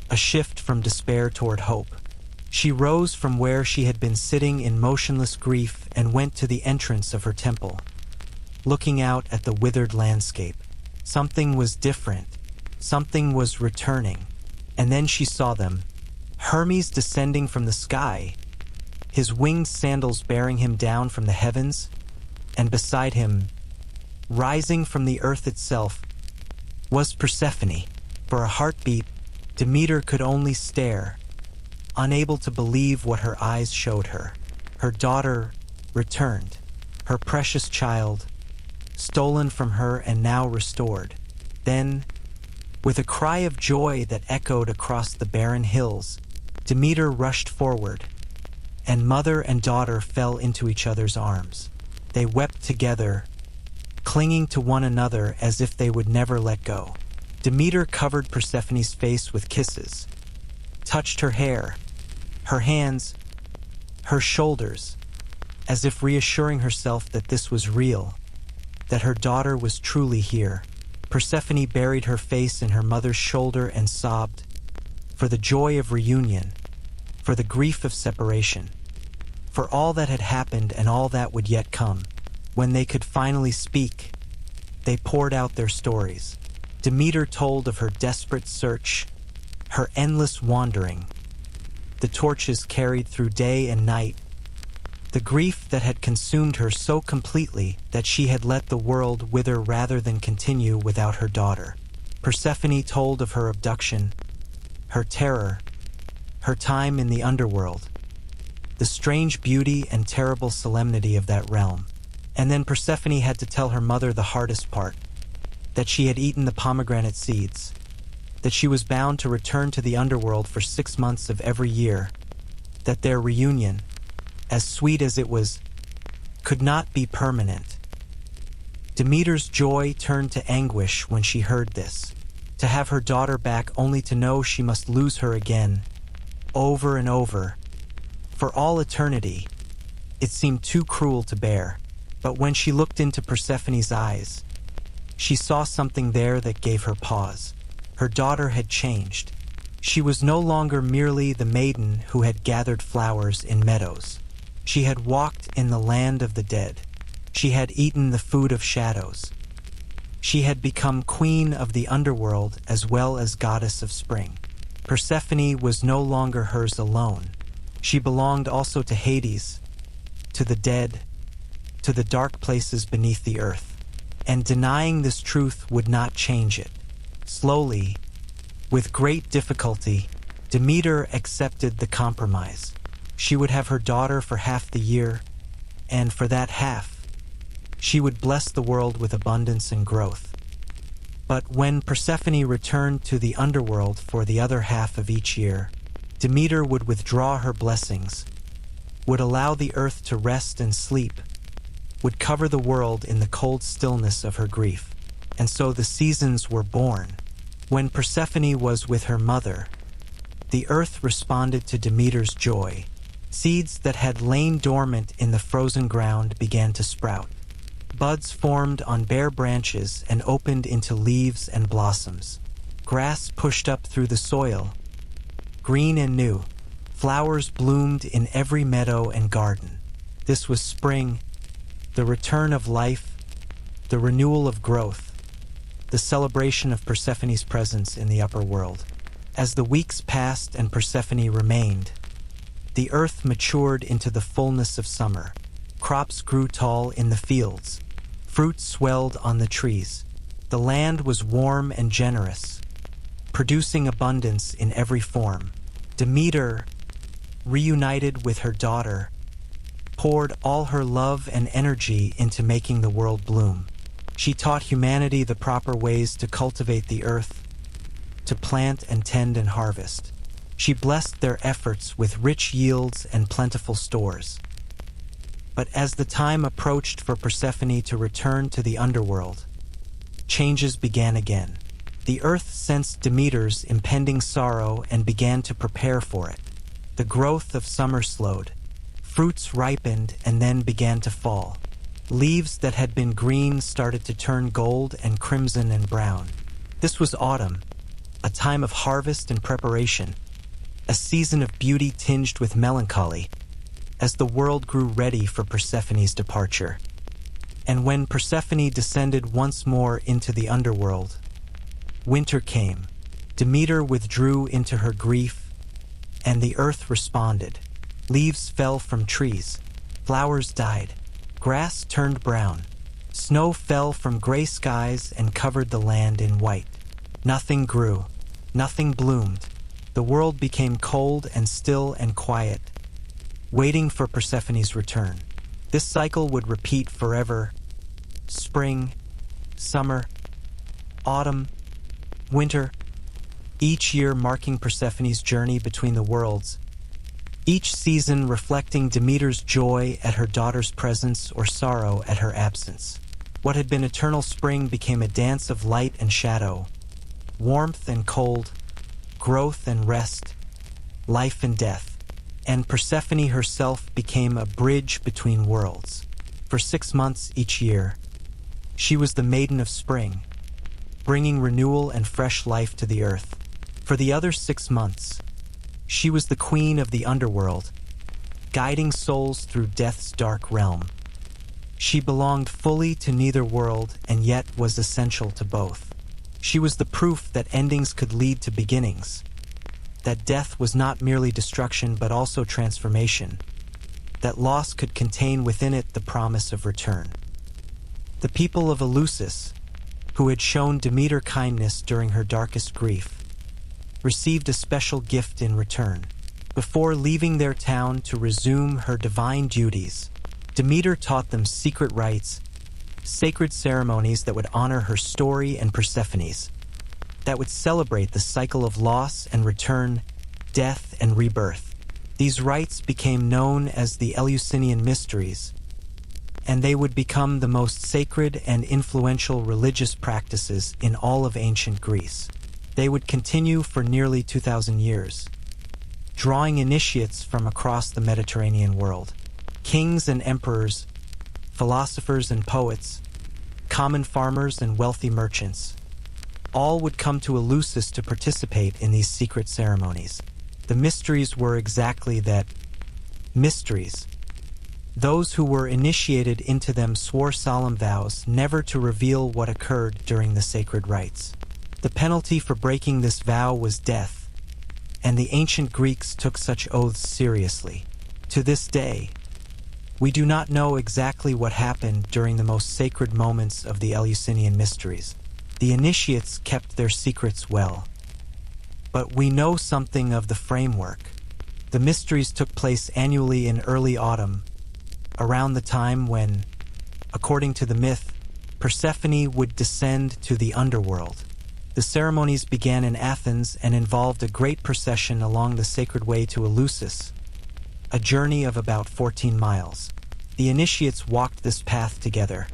a shift from despair toward hope. She rose from where she had been sitting in motionless grief and went to the entrance of her temple, looking out at the withered landscape. Something was different. Something was returning. And then she saw them. Hermes descending from the sky, his winged sandals bearing him down from the heavens, and beside him, rising from the earth itself, was Persephone. For a heartbeat, Demeter could only stare, unable to believe what her eyes showed her. Her daughter returned, her precious child, stolen from her and now restored. Then, with a cry of joy that echoed across the barren hills, Demeter rushed forward, and mother and daughter fell into each other's arms. They wept together, clinging to one another as if they would never let go. Demeter covered Persephone's face with kisses, touched her hair, her hands, her shoulders, as if reassuring herself that this was real, that her daughter was truly here. Persephone buried her face in her mother's shoulder and sobbed, for the joy of reunion, for the grief of separation, for all that had happened and all that would yet come. When they could finally speak, they poured out their stories. Demeter told of her desperate search, her endless wandering, the torches carried through day and night, the grief that had consumed her so completely that she had let the world wither rather than continue without her daughter. Persephone told of her abduction, her terror, her time in the underworld, the strange beauty and terrible solemnity of that realm. And then Persephone had to tell her mother the hardest part, that she had eaten the pomegranate seeds, that she was bound to return to the underworld for 6 months of every year, that their reunion, as sweet as it was, could not be permanent. Demeter's joy turned to anguish when she heard this, to have her daughter back only to know she must lose her again, over and over, for all eternity. It seemed too cruel to bear, but when she looked into Persephone's eyes, she saw something there that gave her pause. Her daughter had changed. She was no longer merely the maiden who had gathered flowers in meadows. She had walked in the land of the dead. She had eaten the food of shadows. She had become queen of the underworld as well as goddess of spring. Persephone was no longer hers alone. She belonged also to Hades, to the dead, to the dark places beneath the earth. And denying this truth would not change it. Slowly, with great difficulty, Demeter accepted the compromise. She would have her daughter for half the year, and for that half, she would bless the world with abundance and growth. But when Persephone returned to the underworld for the other half of each year, Demeter would withdraw her blessings, would allow the earth to rest and sleep, would cover the world in the cold stillness of her grief. And so the seasons were born. When Persephone was with her mother, the earth responded to Demeter's joy. Seeds that had lain dormant in the frozen ground began to sprout. Buds formed on bare branches and opened into leaves and blossoms. Grass pushed up through the soil, green and new. Flowers bloomed in every meadow and garden. This was spring, the return of life, the renewal of growth, the celebration of Persephone's presence in the upper world. As the weeks passed and Persephone remained, the earth matured into the fullness of summer. Crops grew tall in the fields. Fruit swelled on the trees. The land was warm and generous, producing abundance in every form. Demeter, reunited with her daughter, poured all her love and energy into making the world bloom. She taught humanity the proper ways to cultivate the earth, to plant and tend and harvest. She blessed their efforts with rich yields and plentiful stores. But as the time approached for Persephone to return to the underworld, changes began again. The earth sensed Demeter's impending sorrow and began to prepare for it. The growth of summer slowed. Fruits ripened and then began to fall. Leaves that had been green started to turn gold and crimson and brown. This was autumn, a time of harvest and preparation, a season of beauty tinged with melancholy, as the world grew ready for Persephone's departure. And when Persephone descended once more into the underworld, winter came. Demeter withdrew into her grief, and the earth responded. Leaves fell from trees, flowers died, grass turned brown, snow fell from gray skies and covered the land in white. Nothing grew, nothing bloomed. The world became cold and still and quiet, waiting for Persephone's return. This cycle would repeat forever. Spring, summer, autumn, winter, each year marking Persephone's journey between the worlds, each season reflecting Demeter's joy at her daughter's presence or sorrow at her absence. What had been eternal spring became a dance of light and shadow, warmth and cold, growth and rest, life and death, and Persephone herself became a bridge between worlds. For 6 months each year, she was the maiden of spring, bringing renewal and fresh life to the earth. For the other 6 months, she was the queen of the underworld, guiding souls through death's dark realm. She belonged fully to neither world and yet was essential to both. She was the proof that endings could lead to beginnings, that death was not merely destruction but also transformation, that loss could contain within it the promise of return. The people of Eleusis, who had shown Demeter kindness during her darkest grief, received a special gift in return. Before leaving their town to resume her divine duties, Demeter taught them secret rites, sacred ceremonies that would honor her story and Persephone's, that would celebrate the cycle of loss and return, death and rebirth. These rites became known as the Eleusinian Mysteries, and they would become the most sacred and influential religious practices in all of ancient Greece. They would continue for nearly 2,000 years, drawing initiates from across the Mediterranean world. Kings and emperors, philosophers and poets, common farmers and wealthy merchants, all would come to Eleusis to participate in these secret ceremonies. The mysteries were exactly that, mysteries. Those who were initiated into them swore solemn vows never to reveal what occurred during the sacred rites. The penalty for breaking this vow was death, and the ancient Greeks took such oaths seriously. To this day, we do not know exactly what happened during the most sacred moments of the Eleusinian Mysteries. The initiates kept their secrets well. But we know something of the framework. The mysteries took place annually in early autumn, around the time when, according to the myth, Persephone would descend to the underworld. The ceremonies began in Athens and involved a great procession along the sacred way to Eleusis, a journey of about 14 miles. The initiates walked this path together,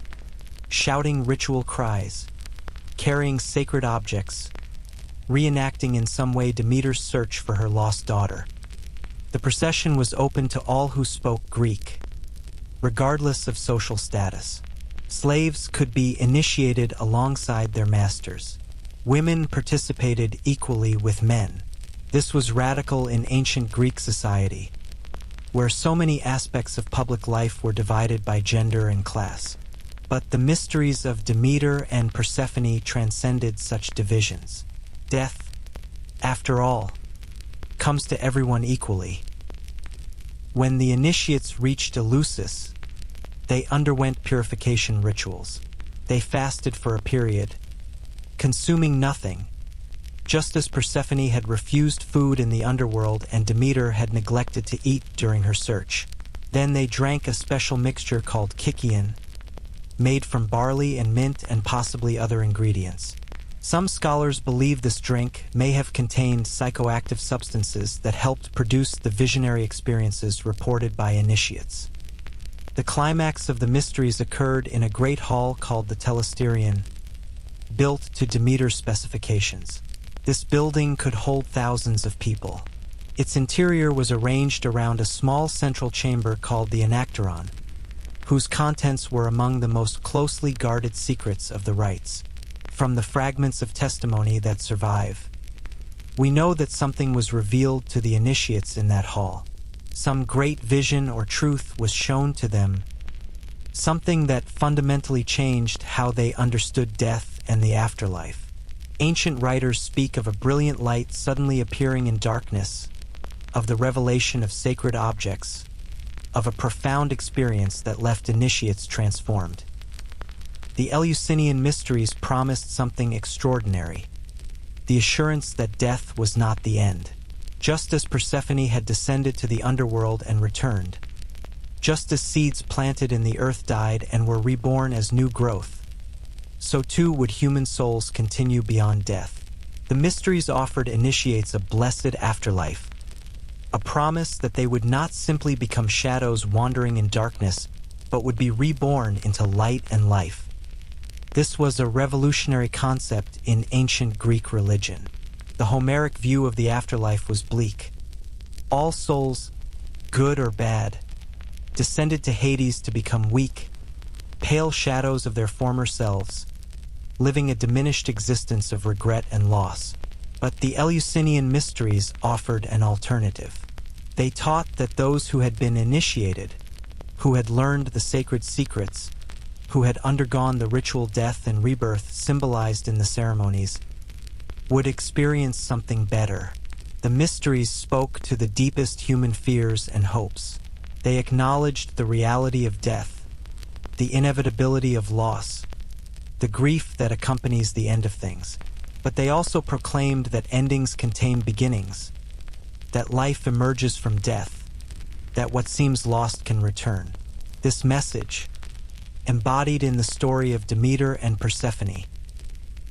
shouting ritual cries, carrying sacred objects, reenacting in some way Demeter's search for her lost daughter. The procession was open to all who spoke Greek, regardless of social status. Slaves could be initiated alongside their masters. Women participated equally with men. This was radical in ancient Greek society, where so many aspects of public life were divided by gender and class. But the mysteries of Demeter and Persephone transcended such divisions. Death, after all, comes to everyone equally. When the initiates reached Eleusis, they underwent purification rituals. They fasted for a period, consuming nothing, just as Persephone had refused food in the underworld and Demeter had neglected to eat during her search. Then they drank a special mixture called kykeon, made from barley and mint and possibly other ingredients. Some scholars believe this drink may have contained psychoactive substances that helped produce the visionary experiences reported by initiates. The climax of the mysteries occurred in a great hall called the Telesterion, built to Demeter's specifications. This building could hold thousands of people. Its interior was arranged around a small central chamber called the Anacteron, whose contents were among the most closely guarded secrets of the rites. From the fragments of testimony that survive, we know that something was revealed to the initiates in that hall. Some great vision or truth was shown to them, something that fundamentally changed how they understood death and the afterlife. Ancient writers speak of a brilliant light suddenly appearing in darkness, of the revelation of sacred objects, of a profound experience that left initiates transformed. The Eleusinian Mysteries promised something extraordinary, the assurance that death was not the end. Just as Persephone had descended to the underworld and returned, just as seeds planted in the earth died and were reborn as new growth, so too would human souls continue beyond death. The mysteries offered initiates a blessed afterlife, a promise that they would not simply become shadows wandering in darkness, but would be reborn into light and life. This was a revolutionary concept in ancient Greek religion. The Homeric view of the afterlife was bleak. All souls, good or bad, descended to Hades to become weak, pale shadows of their former selves, living a diminished existence of regret and loss. But the Eleusinian mysteries offered an alternative. They taught that those who had been initiated, who had learned the sacred secrets, who had undergone the ritual death and rebirth symbolized in the ceremonies, would experience something better. The mysteries spoke to the deepest human fears and hopes. They acknowledged the reality of death, the inevitability of loss, the grief that accompanies the end of things. But they also proclaimed that endings contain beginnings, that life emerges from death, that what seems lost can return. This message, embodied in the story of Demeter and Persephone,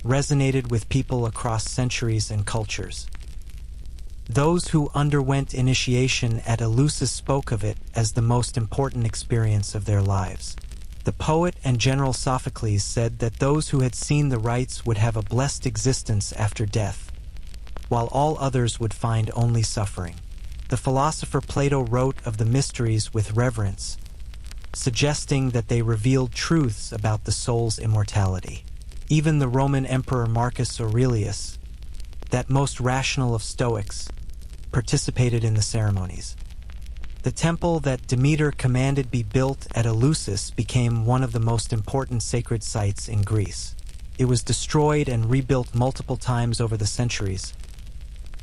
resonated with people across centuries and cultures. Those who underwent initiation at Eleusis spoke of it as the most important experience of their lives. The poet and general Sophocles said that those who had seen the rites would have a blessed existence after death, while all others would find only suffering. The philosopher Plato wrote of the mysteries with reverence, suggesting that they revealed truths about the soul's immortality. Even the Roman Emperor Marcus Aurelius, that most rational of Stoics, participated in the ceremonies. The temple that Demeter commanded be built at Eleusis became one of the most important sacred sites in Greece. It was destroyed and rebuilt multiple times over the centuries,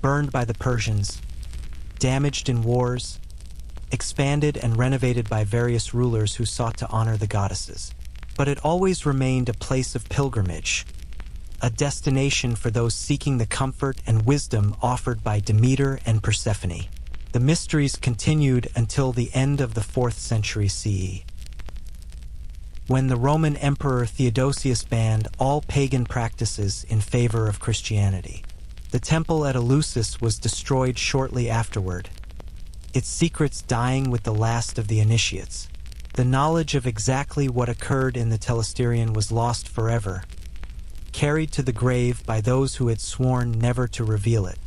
burned by the Persians, damaged in wars, expanded and renovated by various rulers who sought to honor the goddesses. But it always remained a place of pilgrimage, a destination for those seeking the comfort and wisdom offered by Demeter and Persephone. The mysteries continued until the end of the 4th century CE, when the Roman Emperor Theodosius banned all pagan practices in favor of Christianity. The temple at Eleusis was destroyed shortly afterward, its secrets dying with the last of the initiates. The knowledge of exactly what occurred in the Telesterion was lost forever, carried to the grave by those who had sworn never to reveal it.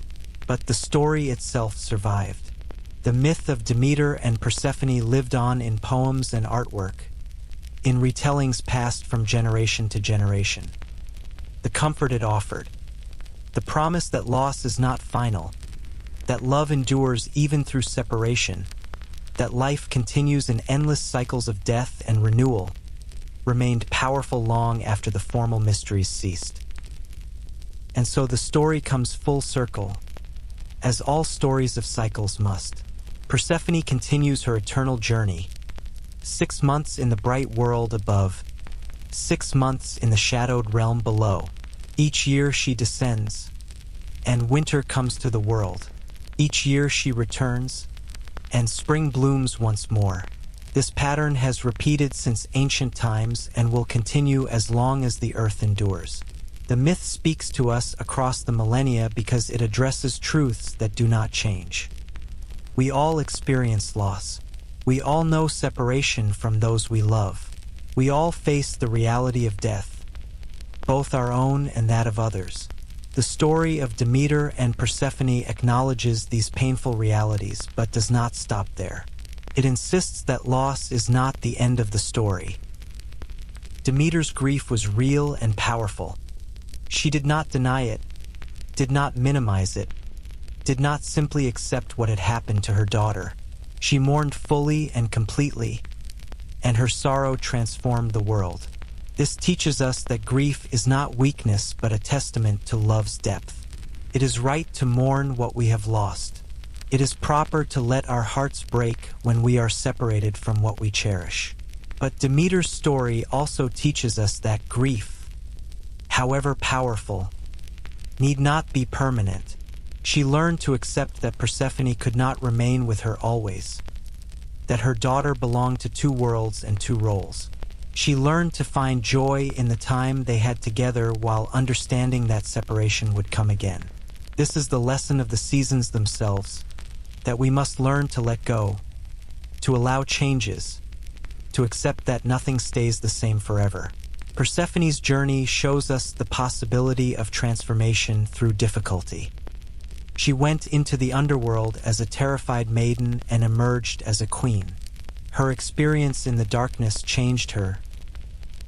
But the story itself survived. The myth of Demeter and Persephone lived on in poems and artwork, in retellings passed from generation to generation. The comfort it offered, the promise that loss is not final, that love endures even through separation, that life continues in endless cycles of death and renewal, remained powerful long after the formal mysteries ceased. And so the story comes full circle, as all stories of cycles must. Persephone continues her eternal journey, 6 months in the bright world above, 6 months in the shadowed realm below. Each year she descends, and winter comes to the world. Each year she returns, and spring blooms once more. This pattern has repeated since ancient times and will continue as long as the earth endures. The myth speaks to us across the millennia because it addresses truths that do not change. We all experience loss. We all know separation from those we love. We all face the reality of death, both our own and that of others. The story of Demeter and Persephone acknowledges these painful realities, but does not stop there. It insists that loss is not the end of the story. Demeter's grief was real and powerful. She did not deny it, did not minimize it, did not simply accept what had happened to her daughter. She mourned fully and completely, and her sorrow transformed the world. This teaches us that grief is not weakness but a testament to love's depth. It is right to mourn what we have lost. It is proper to let our hearts break when we are separated from what we cherish. But Demeter's story also teaches us that grief, however powerful, need not be permanent. She learned to accept that Persephone could not remain with her always, that her daughter belonged to 2 worlds and 2 roles. She learned to find joy in the time they had together while understanding that separation would come again. This is the lesson of the seasons themselves, that we must learn to let go, to allow changes, to accept that nothing stays the same forever. Persephone's journey shows us the possibility of transformation through difficulty. She went into the underworld as a terrified maiden and emerged as a queen. Her experience in the darkness changed her,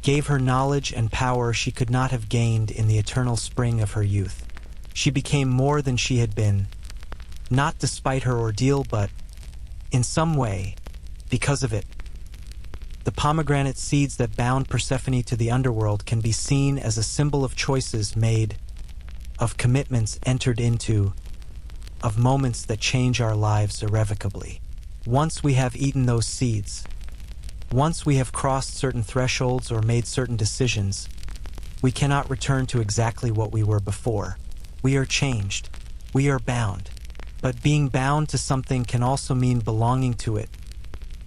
gave her knowledge and power she could not have gained in the eternal spring of her youth. She became more than she had been, not despite her ordeal, but, in some way, because of it. The pomegranate seeds that bound Persephone to the underworld can be seen as a symbol of choices made, of commitments entered into, of moments that change our lives irrevocably. Once we have eaten those seeds, once we have crossed certain thresholds or made certain decisions, we cannot return to exactly what we were before. We are changed. We are bound. But being bound to something can also mean belonging to it,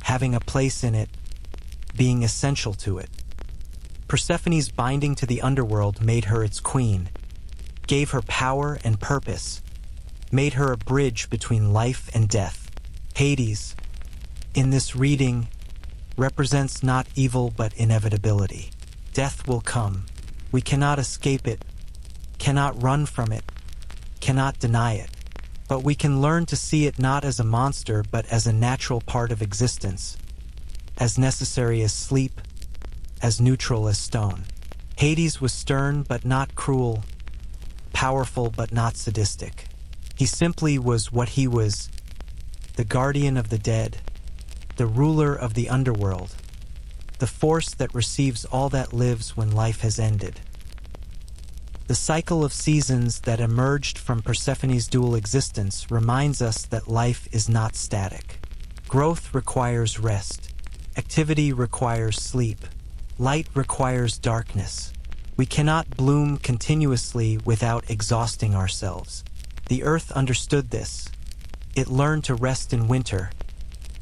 having a place in it, being essential to it. Persephone's binding to the underworld made her its queen, gave her power and purpose, made her a bridge between life and death. Hades, in this reading, represents not evil but inevitability. Death will come. We cannot escape it, cannot run from it, cannot deny it. But we can learn to see it not as a monster but as a natural part of existence, as necessary as sleep, as neutral as stone. Hades was stern but not cruel, powerful but not sadistic. He simply was what he was, the guardian of the dead, the ruler of the underworld, the force that receives all that lives when life has ended. The cycle of seasons that emerged from Persephone's dual existence reminds us that life is not static. Growth requires rest. Activity requires sleep. Light requires darkness. We cannot bloom continuously without exhausting ourselves. The earth understood this. It learned to rest in winter,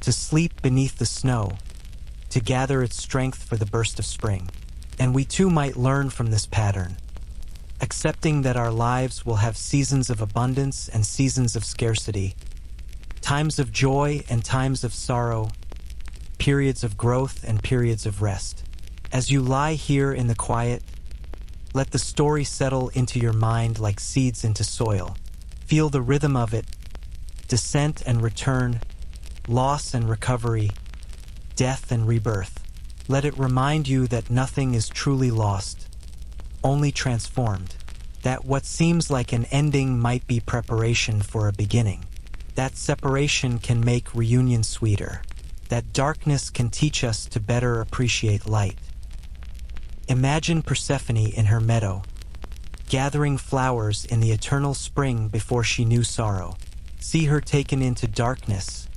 to sleep beneath the snow, to gather its strength for the burst of spring. And we too might learn from this pattern, accepting that our lives will have seasons of abundance and seasons of scarcity, times of joy and times of sorrow, periods of growth and periods of rest. As you lie here in the quiet, let the story settle into your mind like seeds into soil. Feel the rhythm of it, descent and return, loss and recovery, death and rebirth. Let it remind you that nothing is truly lost, only transformed. That what seems like an ending might be preparation for a beginning. That separation can make reunion sweeter. That darkness can teach us to better appreciate light. Imagine Persephone in her meadow, gathering flowers in the eternal spring before she knew sorrow. See her taken into darkness,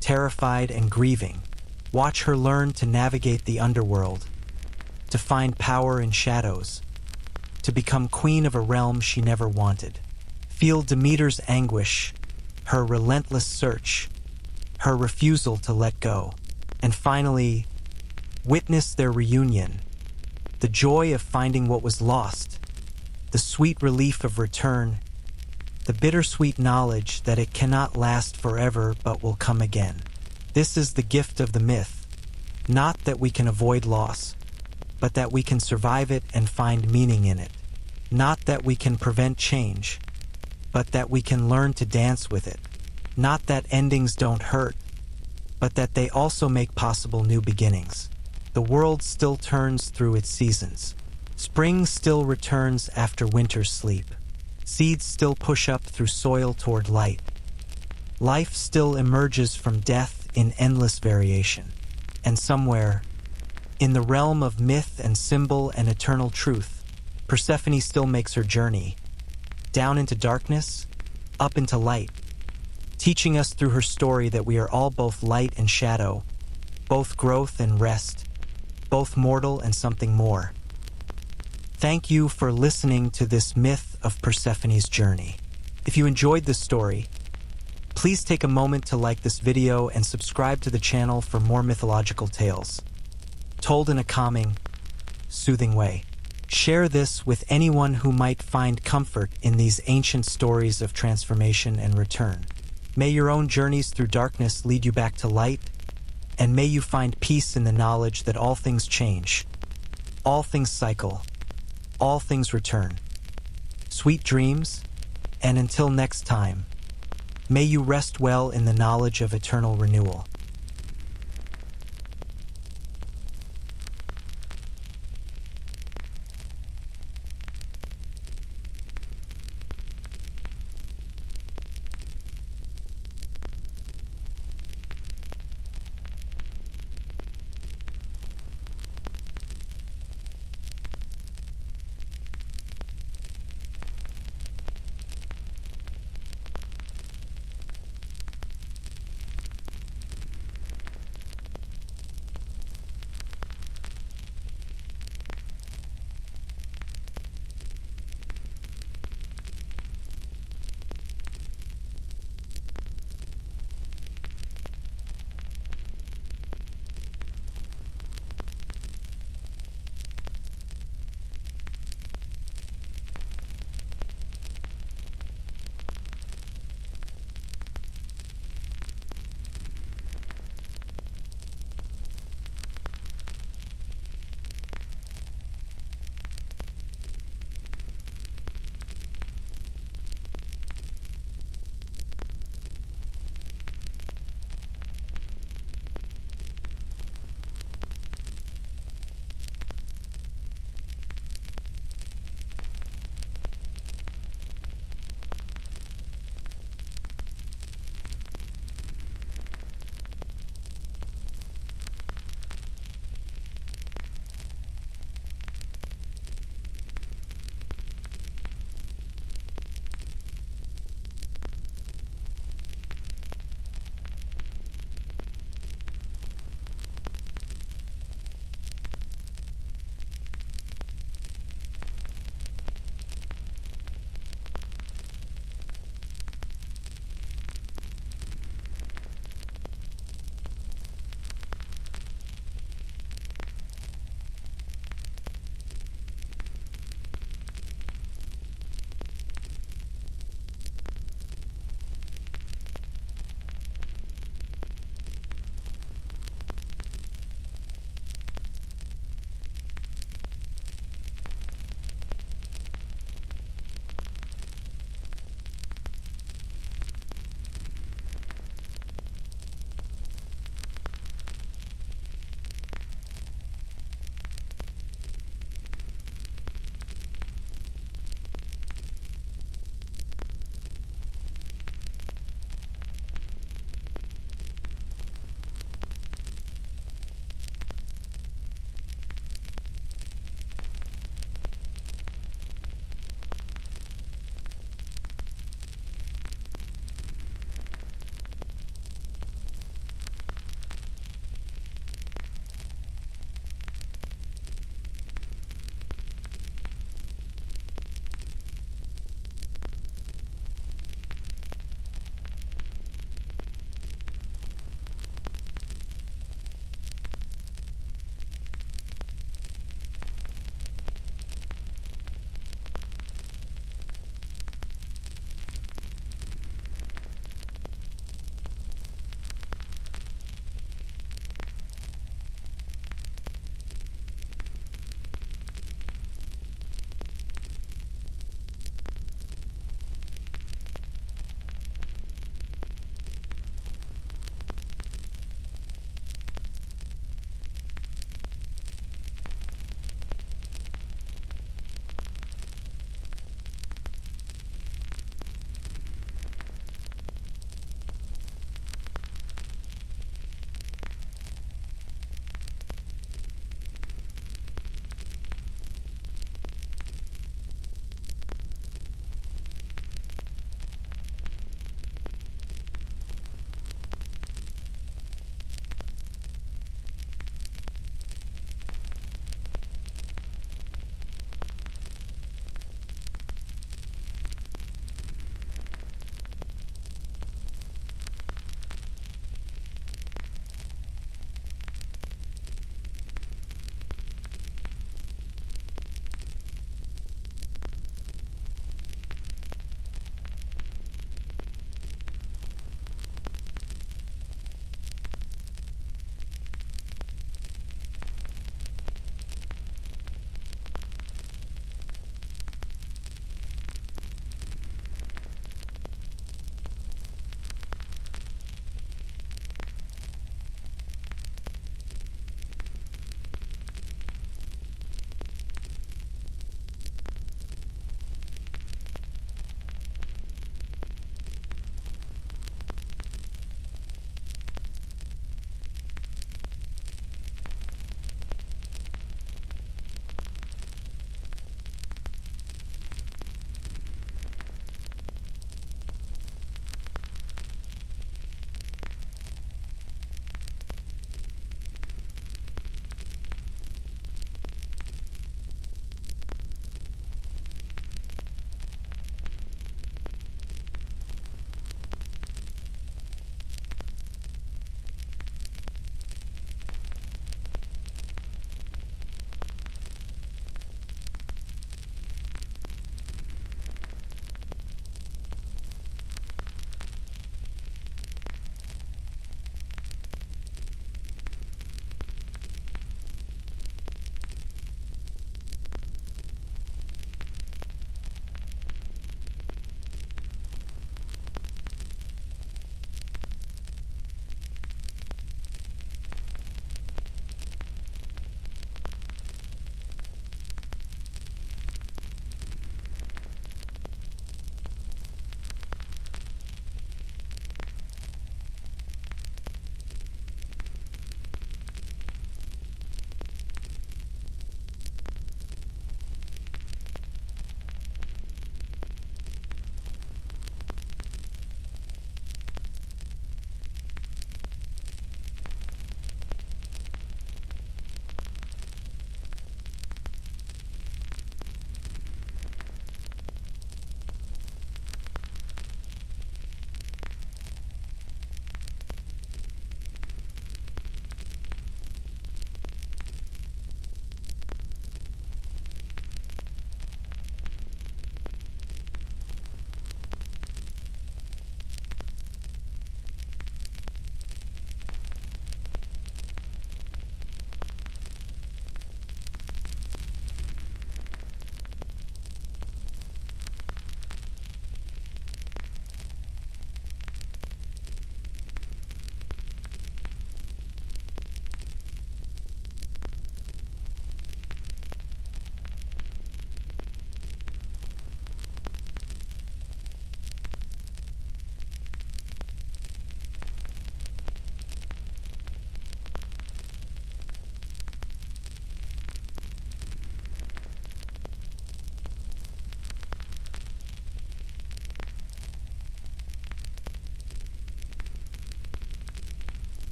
terrified and grieving. Watch her learn to navigate the underworld, to find power in shadows, to become queen of a realm she never wanted. Feel Demeter's anguish, her relentless search, her refusal to let go. And finally, witness their reunion, the joy of finding what was lost, the sweet relief of return, the bittersweet knowledge that it cannot last forever but will come again. This is the gift of the myth, not that we can avoid loss, but that we can survive it and find meaning in it. Not that we can prevent change, but that we can learn to dance with it. Not that endings don't hurt, but that they also make possible new beginnings. The world still turns through its seasons. Spring still returns after winter's sleep. Seeds still push up through soil toward light. Life still emerges from death in endless variation. And somewhere, in the realm of myth and symbol and eternal truth, Persephone still makes her journey, down into darkness, up into light, teaching us through her story that we are all both light and shadow, both growth and rest, both mortal and something more. Thank you for listening to this myth of Persephone's journey. If you enjoyed this story, please take a moment to like this video and subscribe to the channel for more mythological tales, told in a calming, soothing way. Share this with anyone who might find comfort in these ancient stories of transformation and return. May your own journeys through darkness lead you back to light, and may you find peace in the knowledge that all things change, all things cycle, all things return. Sweet dreams, And until next time, may you rest well in the knowledge of eternal renewal.